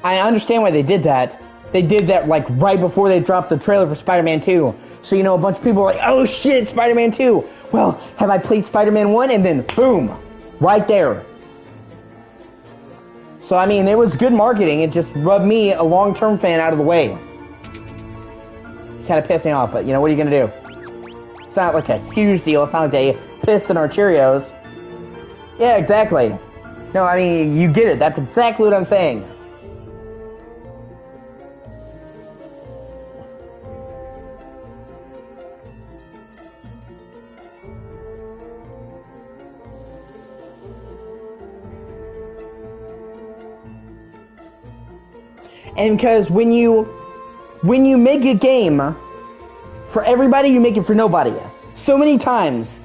I understand why they did that. They did that, like, right before they dropped the trailer for Spider-Man 2. So, you know, a bunch of people are like, oh shit, Spider-Man 2. Well, have I played Spider-Man 1? And then, boom, right there. So, I mean, it was good marketing. It just rubbed me, a long-term fan, out of the way. Kind of pissed me off, but, you know, what are you going to do? It's not like a huge deal. It's not like they pissed in our Cheerios. Yeah, exactly. No, I mean, you get it. That's exactly what I'm saying. And because when you make a game for everybody, you make it for nobody. So many times,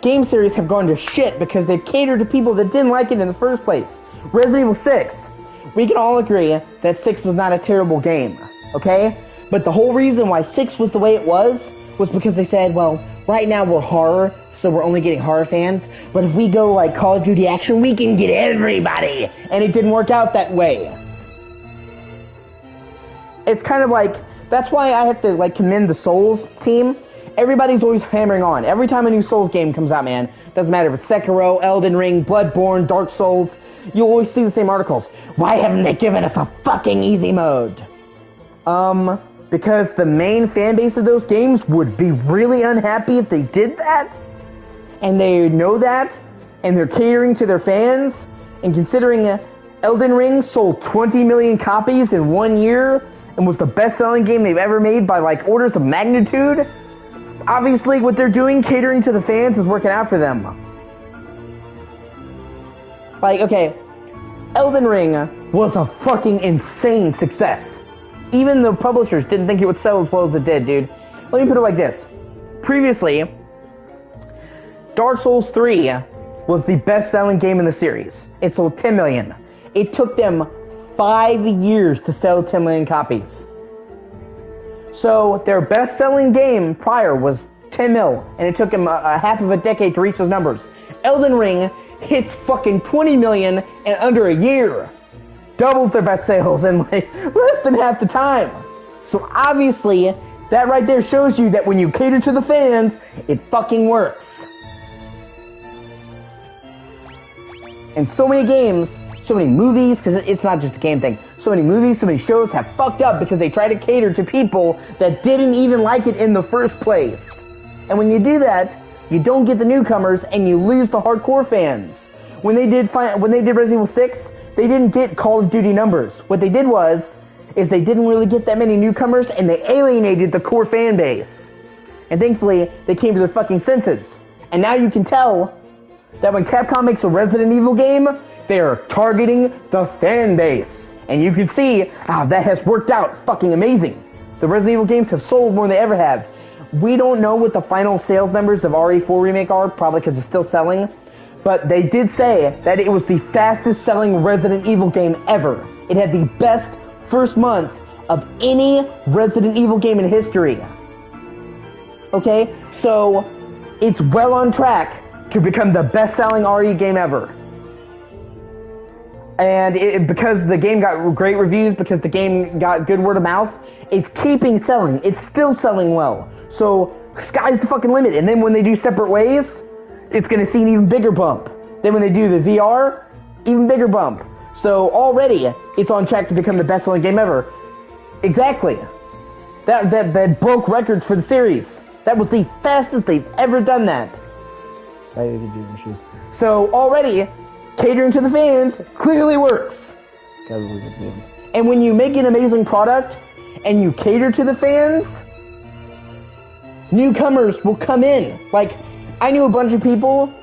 game series have gone to shit because they've catered to people that didn't like it in the first place. Resident Evil 6. We can all agree that 6 was not a terrible game, okay? But the whole reason why 6 was the way it was because they said, well, right now we're horror, so we're only getting horror fans. But if we go like Call of Duty action, we can get everybody. And it didn't work out that way. It's kind of like That's why I have to like commend the Souls team. Everybody's always hammering on. Every time a new Souls game comes out, man, doesn't matter if it's Sekiro, Elden Ring, Bloodborne, Dark Souls, you always see the same articles. Why haven't they given us a fucking easy mode? Because the main fan base of those games would be really unhappy if they did that. And they know that, and they're catering to their fans. And considering Elden Ring sold 20 million copies in 1 year and was the best-selling game they've ever made by like orders of magnitude, obviously what they're doing, catering to the fans, is working out for them. Like, okay, Elden Ring was a fucking insane success. Even the publishers didn't think it would sell as well as it did, dude. Let me put it like this. Previously, Dark Souls 3 was the best-selling game in the series. It sold 10 million. It took them 5 years to sell 10 million copies. So, their best-selling game prior was 10 mil, and it took them a half of a decade to reach those numbers. Elden Ring hits fucking 20 million in under a year. Doubles their best sales in like less than half the time. So obviously, that right there shows you that when you cater to the fans, it fucking works. And so many games, so many movies, because it's not just a game thing, so many movies, so many shows have fucked up because they try to cater to people that didn't even like it in the first place. And when you do that, you don't get the newcomers and you lose the hardcore fans. When they did Resident Evil 6, they didn't get Call of Duty numbers. What they did is they didn't really get that many newcomers, and they alienated the core fan base. And thankfully, they came to their fucking senses. And now you can tell that when Capcom makes a Resident Evil game, they are targeting the fan base. And you can see how that has worked out fucking amazing. The Resident Evil games have sold more than they ever have. We don't know what the final sales numbers of RE4 Remake are, probably because it's still selling. But they did say that it was the fastest selling Resident Evil game ever. It had the best first month of any Resident Evil game in history. Okay? So, it's well on track to become the best selling RE game ever. And because the game got great reviews, because the game got good word of mouth, it's keeping selling. It's still selling well. So, sky's the fucking limit. And then when they do separate ways, it's going to see an even bigger bump. Then when they do the VR, even bigger bump. So already, it's on track to become the best-selling game ever. Exactly. That broke records for the series. That was the fastest they've ever done that. So already, catering to the fans clearly works. And when you make an amazing product, and you cater to the fans, newcomers will come in. Like, I knew a bunch of people,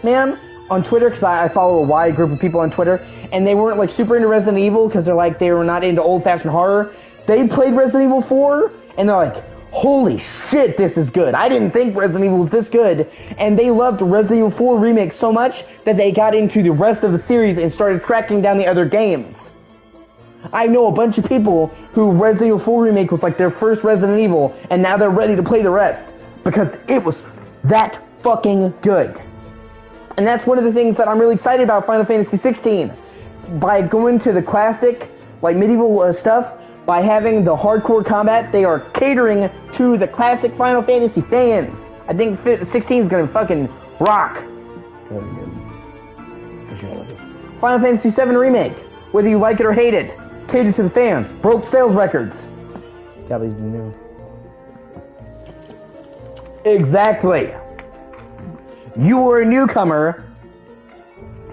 man, on Twitter, because I follow a wide group of people on Twitter, and they weren't like super into Resident Evil because they were not into old-fashioned horror. They played Resident Evil 4, and they're like, holy shit, this is good. I didn't think Resident Evil was this good. And they loved Resident Evil 4 Remake so much that they got into the rest of the series and started tracking down the other games. I know a bunch of people who Resident Evil 4 Remake was like their first Resident Evil, and now they're ready to play the rest because it was that fucking good. And that's one of the things that I'm really excited about Final Fantasy 16. By going to the classic, like medieval stuff, by having the hardcore combat, they are catering to the classic Final Fantasy fans. I think 16 is gonna fucking rock. Final Fantasy 7 Remake, whether you like it or hate it, catered to the fans, broke sales records. Exactly. You were a newcomer,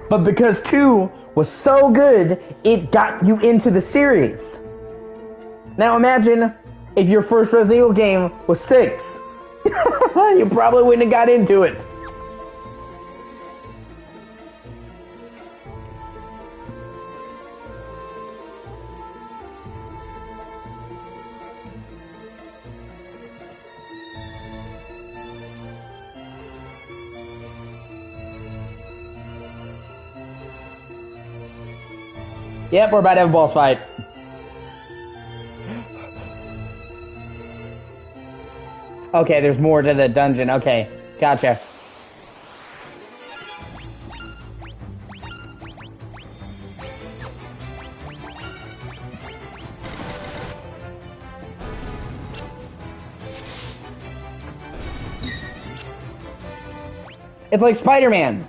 but because 2 was so good, it got you into the series. Now imagine if your first Resident Evil game was 6. You probably wouldn't have got into it. Yep, we're about to have a boss fight. Okay, there's more to the dungeon. Okay, gotcha. It's like Spider-Man.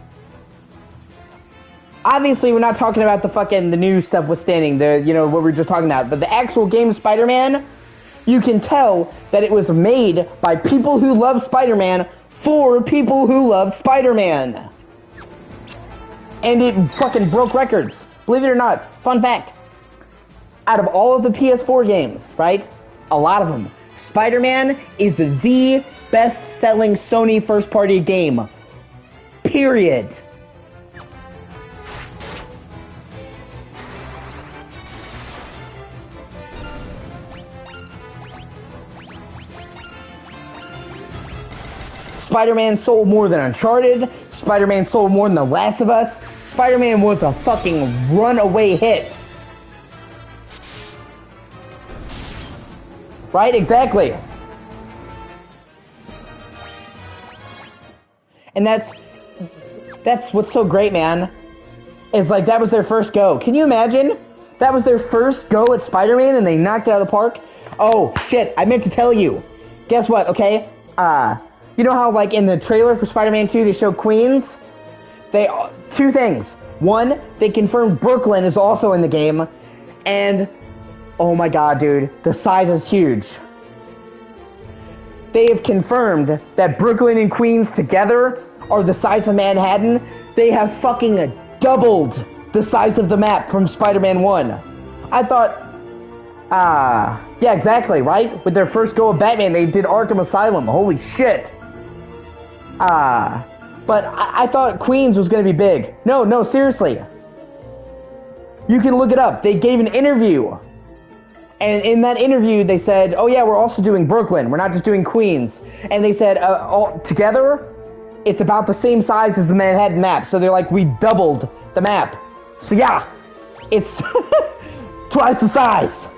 Obviously, we're not talking about the new stuff withstanding, what we were just talking about, but the actual game Spider-Man, you can tell that it was made by people who love Spider-Man for people who love Spider-Man. And it fucking broke records. Believe it or not, fun fact. Out of all of the PS4 games, right? A lot of them. Spider-Man is the best-selling Sony first-party game. Period. Spider-Man sold more than Uncharted. Spider-Man sold more than The Last of Us. Spider-Man was a fucking runaway hit. Right? Exactly. And that's what's so great, man. Is like that was their first go. Can you imagine? That was their first go at Spider-Man and they knocked it out of the park? Oh, shit. I meant to tell you. Guess what, okay? You know how, like, in the trailer for Spider-Man 2, they show Queens? Two things. One, they confirmed Brooklyn is also in the game. And, oh my god, dude, the size is huge. They have confirmed that Brooklyn and Queens together are the size of Manhattan. They have fucking doubled the size of the map from Spider-Man 1. I thought, yeah, exactly, right? With their first go of Batman, they did Arkham Asylum. Holy shit. But I thought Queens was going to be big. No, seriously. You can look it up. They gave an interview. And in that interview, they said, oh yeah, we're also doing Brooklyn. We're not just doing Queens. And they said, all together, it's about the same size as the Manhattan map. So they're like, we doubled the map. So yeah, it's twice the size.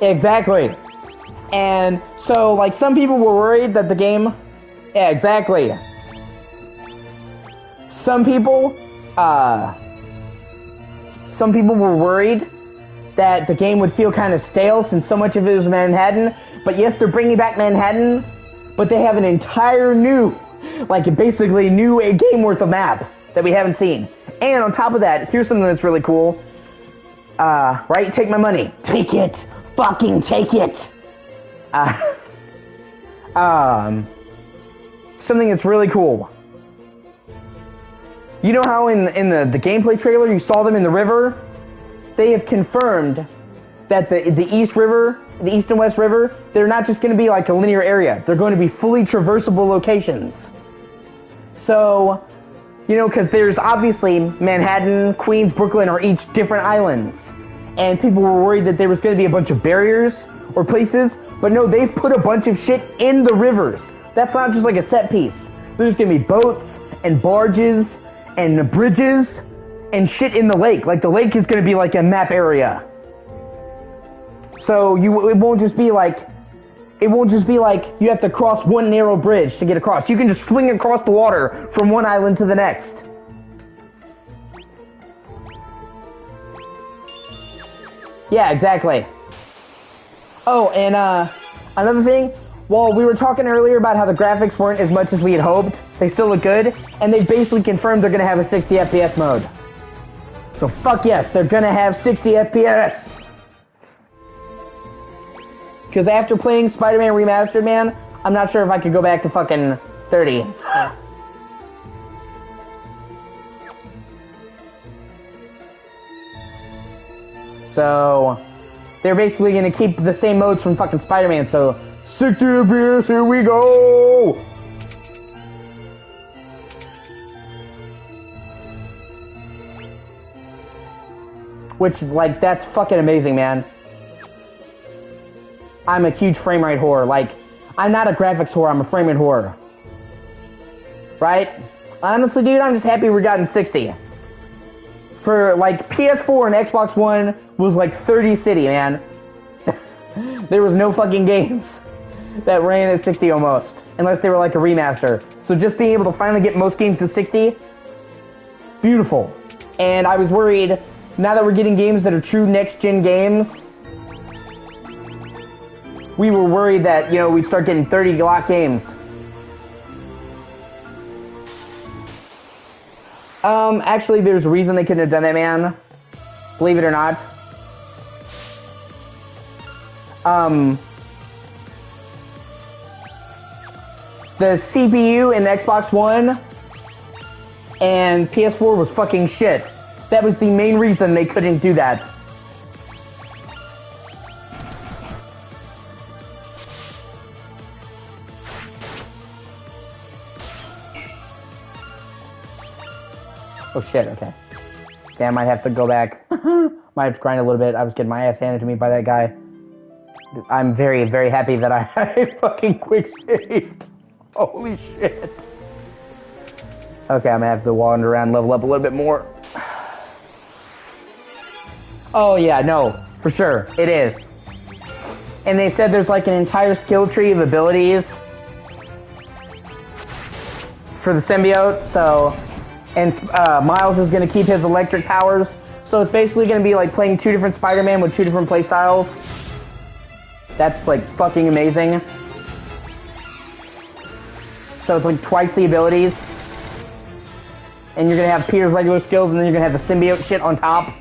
Exactly. And so, like, some people were worried that the game... Yeah, exactly. Some people were worried that the game would feel kind of stale since so much of it was Manhattan. But yes, they're bringing back Manhattan, but they have an entire new, like, basically new game worth of map that we haven't seen. And on top of that, here's something that's really cool. Right? Take my money. Take it. Fucking take it. Something that's really cool. You know how in the gameplay trailer you saw them in the river? They have confirmed that the East and West River, they're not just going to be like a linear area. They're going to be fully traversable locations. So, you know, because there's obviously Manhattan, Queens, Brooklyn are each different islands. And people were worried that there was going to be a bunch of barriers or places. But no, they've put a bunch of shit in the rivers. That's not just like a set piece. There's going to be boats and barges and bridges and shit in the lake. Like, the lake is going to be like a map area. So it won't just be like you have to cross one narrow bridge to get across. You can just swing across the water from one island to the next. Yeah, exactly. Oh, and another thing, while we were talking earlier about how the graphics weren't as much as we had hoped, they still look good, and they basically confirmed they're going to have a 60 FPS mode. So fuck yes, they're going to have 60 FPS! Because after playing Spider-Man Remastered, man, I'm not sure if I could go back to fucking 30. So, they're basically going to keep the same modes from fucking Spider-Man, so 60 FPS, here we go! Which, like, that's fucking amazing, man. I'm a huge frame rate whore. Like, I'm not a graphics whore, I'm a frame rate whore. Right? Honestly, dude, I'm just happy we got in 60. For, like, PS4 and Xbox One was like 30 city, man. There was no fucking games that ran at 60 almost. Unless they were like a remaster. So just being able to finally get most games to 60, beautiful. And I was worried, now that we're getting games that are true next-gen games, we were worried that, you know, we'd start getting 30 lock games. Actually, there's a reason they couldn't have done that, man. Believe it or not. The CPU in the Xbox One and PS4 was fucking shit. That was the main reason they couldn't do that. Oh shit, okay. Okay, I might have to go back. Might have to grind a little bit. I was getting my ass handed to me by that guy. I'm very, very happy that I fucking quick saved. Holy shit. Okay, I'm gonna have to wander around and level up a little bit more. Oh yeah, no, for sure, it is. And they said there's like an entire skill tree of abilities for the symbiote, so... And Miles is going to keep his electric powers. So it's basically going to be like playing two different Spider-Man with two different playstyles. That's like fucking amazing. So it's like twice the abilities. And you're going to have Peter's regular skills, and then you're going to have the symbiote shit on top.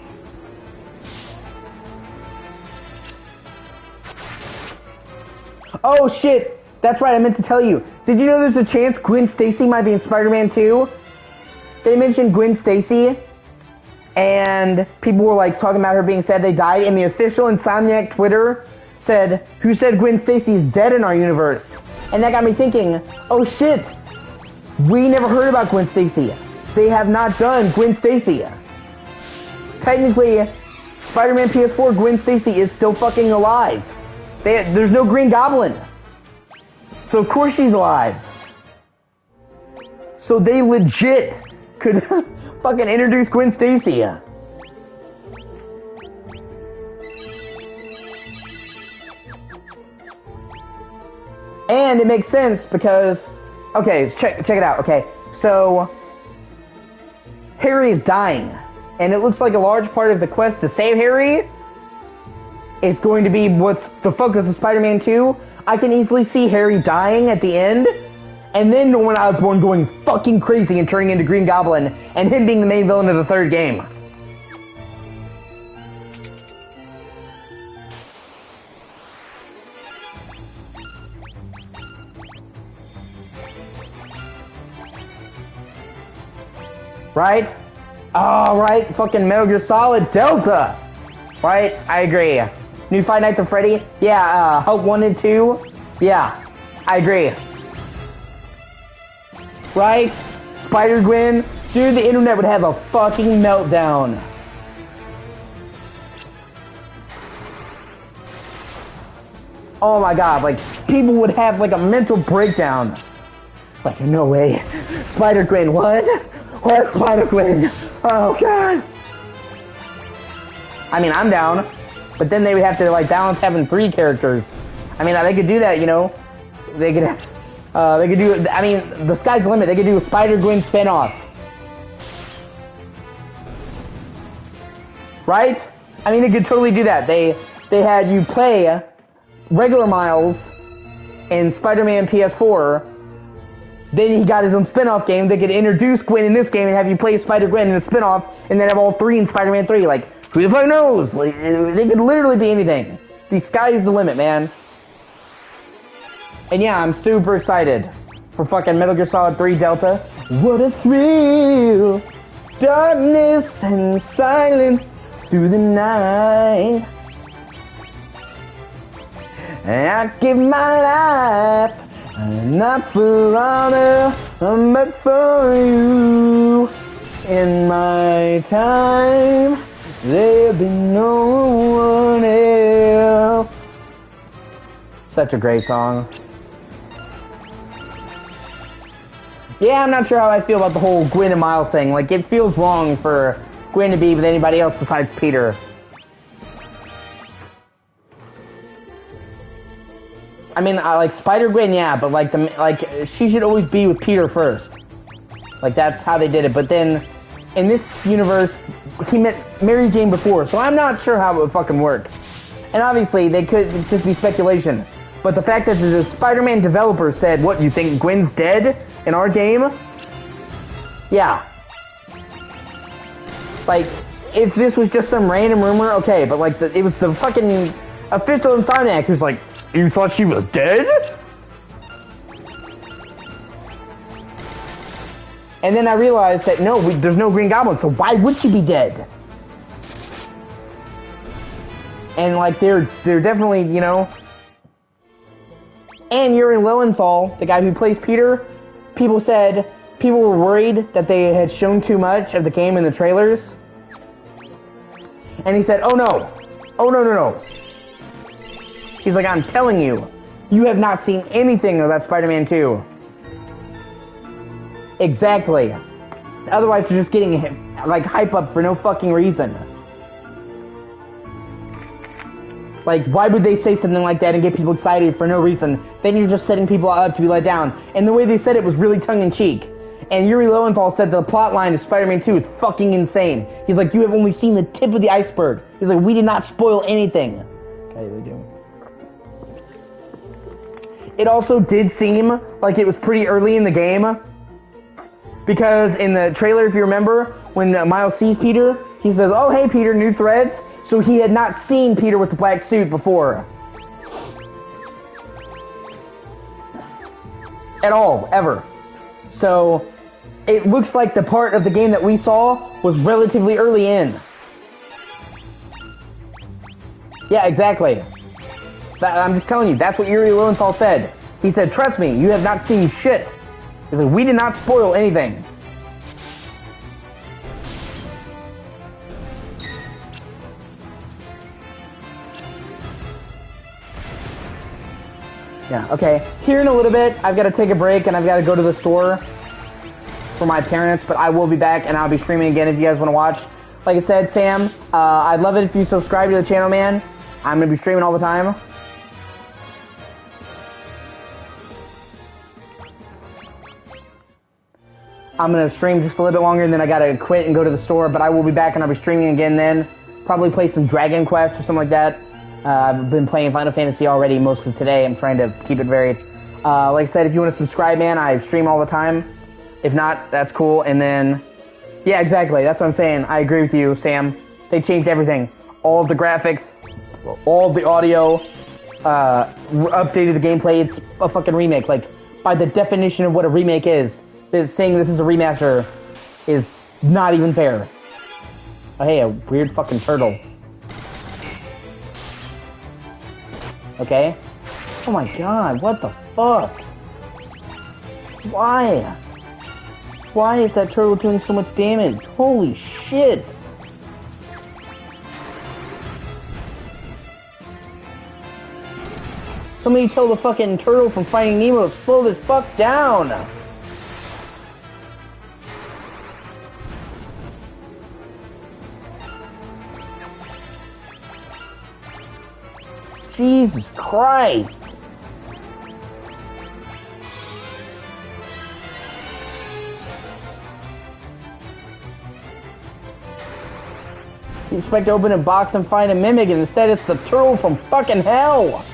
Oh shit! That's right, I meant to tell you. Did you know there's a chance Gwen Stacy might be in Spider-Man 2? They mentioned Gwen Stacy, and people were like talking about her being sad they died, and the official Insomniac Twitter said, "Who said Gwen Stacy is dead in our universe?" And that got me thinking, oh shit, we never heard about Gwen Stacy. They have not done Gwen Stacy. Technically, Spider-Man PS4 Gwen Stacy is still fucking alive. There's no Green Goblin. So of course she's alive. So they legit could fucking introduce Gwen Stacy. And it makes sense because, okay, check it out. Okay, so Harry is dying, and it looks like a large part of the quest to save Harry is going to be what's the focus of Spider-Man 2. I can easily see Harry dying at the end, and then Norman Osborn going fucking crazy and turning into Green Goblin, and him being the main villain of the third game. Right? Oh, right, fucking Metal Gear Solid Delta! Right? I agree. New Five Nights at Freddy? Yeah, Hope 1 and 2? Yeah, I agree. Right? Spider-Gwen? Dude, the internet would have a fucking meltdown. Oh my god, like, people would have like a mental breakdown. Like, no way. Spider-Gwen, what? What Spider-Gwen? Oh god. I mean, I'm down. But then they would have to like balance having 3 characters. I mean, they could do that, you know. They could do, I mean, the sky's the limit. They could do a Spider-Gwen spinoff. Right? I mean, they could totally do that. They had you play regular Miles in Spider-Man PS4. Then he got his own spin-off game. They could introduce Gwen in this game and have you play Spider-Gwen in a spin-off, and then have all 3 in Spider-Man 3. Like, who the fuck knows? Like, they could literally be anything. The sky is the limit, man. And yeah, I'm super excited for fucking Metal Gear Solid 3 Delta. What a thrill! Darkness and silence through the night. And I give my life, not for honor, but for you. In my time, there'll be no one else. Such a great song. Yeah, I'm not sure how I feel about the whole Gwen and Miles thing. Like, it feels wrong for Gwen to be with anybody else besides Peter. I mean, like, Spider-Gwen, yeah, but like, she should always be with Peter first. Like, that's how they did it. But then, in this universe, he met Mary Jane before, so I'm not sure how it would fucking work. And obviously, they could just be speculation. But the fact that the Spider-Man developer said, what, you think Gwen's dead in our game? Yeah. Like, if this was just some random rumor, okay, but like, it was the fucking official Insomniac who's like, you thought she was dead? And then I realized that no, there's no Green Goblin, so why would she be dead? And like, they're definitely, you know. And Yuri Lowenthal, the guy who plays Peter, people were worried that they had shown too much of the game in the trailers. And he said, oh no. Oh no, no, no. He's like, I'm telling you, you have not seen anything about Spider-Man 2. Exactly. Otherwise, you're just getting, like, hype up for no fucking reason. Like, why would they say something like that and get people excited for no reason? Then you're just setting people up to be let down. And the way they said it was really tongue-in-cheek. And Yuri Lowenthal said the plot line of Spider-Man 2 is fucking insane. He's like, you have only seen the tip of the iceberg. He's like, we did not spoil anything. Okay, they do. It also did seem like it was pretty early in the game. Because in the trailer, if you remember, when Miles sees Peter, he says, oh, hey, Peter, new threads. So he had not seen Peter with the black suit before. At all, ever. So it looks like the part of the game that we saw was relatively early in. Yeah, exactly. I'm just telling you, that's what Yuri Lowenthal said. He said, trust me, you have not seen shit. He said, we did not spoil anything. Yeah, okay. Here in a little bit, I've got to take a break and I've got to go to the store for my parents, but I will be back and I'll be streaming again if you guys want to watch. Like I said, Sam, I'd love it if you subscribe to the channel, man. I'm going to be streaming all the time. I'm going to stream just a little bit longer and then I got to quit and go to the store, but I will be back and I'll be streaming again then. Probably play some Dragon Quest or something like that. I've been playing Final Fantasy already most of today. I'm trying to keep it varied. Like I said, if you want to subscribe, man, I stream all the time. If not, that's cool. And then, yeah, exactly. That's what I'm saying. I agree with you, Sam. They changed everything. All of the graphics, all of the audio, updated the gameplay. It's a fucking remake. Like, by the definition of what a remake is, saying this is a remaster is not even fair. Oh, hey, a weird fucking turtle. Okay? Oh my god, what the fuck? Why? Why is that turtle doing so much damage? Holy shit! Somebody tell the fucking turtle from Finding Nemo to slow this fuck down! Jesus Christ! You expect to open a box and find a mimic, and instead it's the turtle from fucking hell!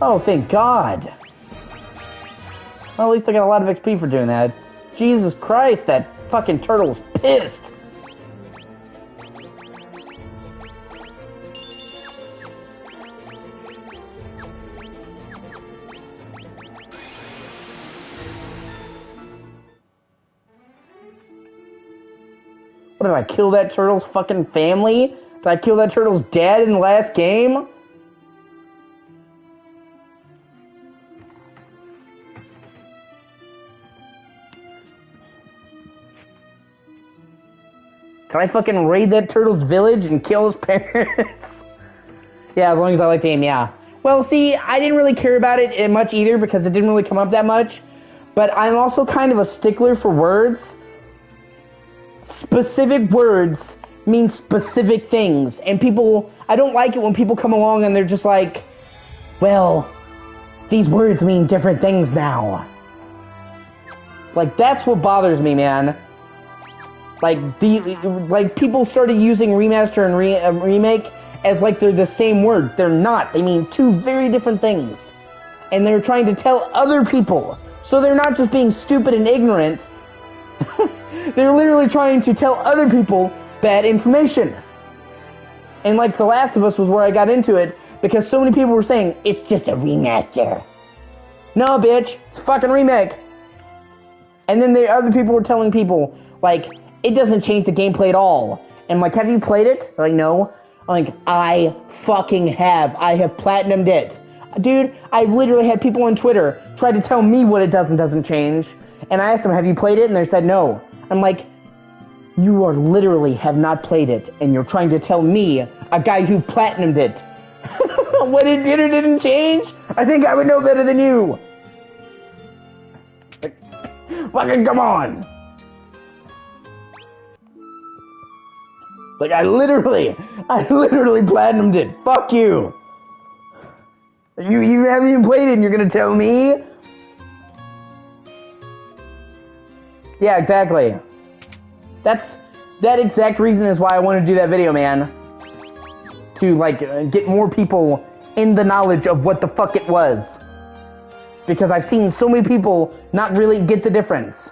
Oh, thank God! Well, at least I got a lot of XP for doing that. Jesus Christ, that fucking turtle was pissed! What, did I kill that turtle's fucking family? Did I kill that turtle's dad in the last game? Can I fucking raid that turtle's village and kill his parents? Yeah, as long as I like the game, yeah. Well, see, I didn't really care about it much either because it didn't really come up that much. But I'm also kind of a stickler for words. Specific words mean specific things. And people, I don't like it when people come along and they're just like, well, these words mean different things now. Like, that's what bothers me, man. Like, people started using remaster and remake as like they're the same word. They're not. They mean two very different things. And they're trying to tell other people. So they're not just being stupid and ignorant. They're literally trying to tell other people bad information. And like The Last of Us was where I got into it, because so many people were saying, it's just a remaster. No, bitch, it's a fucking remake. And then the other people were telling people, like, it doesn't change the gameplay at all. And like, have you played it? Like, no. Like, I fucking have. I have platinumed it. Dude, I've literally had people on Twitter try to tell me what it does and doesn't change. And I asked them, have you played it? And they said no. I'm like, you are literally have not played it, and you're trying to tell me, a guy who platinumed it, what it did or didn't change? I think I would know better than you. Like, fucking come on. Like, I literally platinumed it. Fuck you. You haven't even played it and you're gonna tell me? Yeah, exactly. That exact reason is why I want to do that video, man. To, like, get more people in the knowledge of what the fuck it was. Because I've seen so many people not really get the difference.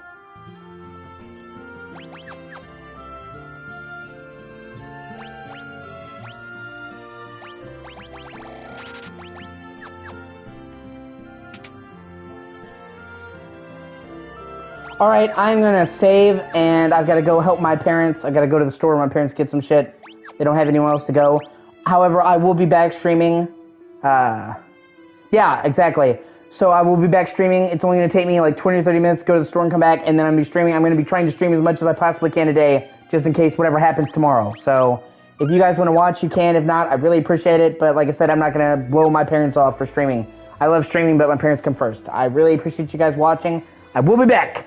Alright, I'm gonna save, and I've gotta go help my parents. I gotta go to the store where my parents get some shit. They don't have anywhere else to go. However, I will be back streaming. Yeah, exactly. So I will be back streaming. It's only gonna take me like 20 or 30 minutes to go to the store and come back, and then I'm gonna be streaming. I'm gonna be trying to stream as much as I possibly can today, just in case whatever happens tomorrow. So, if you guys wanna watch, you can. If not, I really appreciate it, but like I said, I'm not gonna blow my parents off for streaming. I love streaming, but my parents come first. I really appreciate you guys watching. I will be back.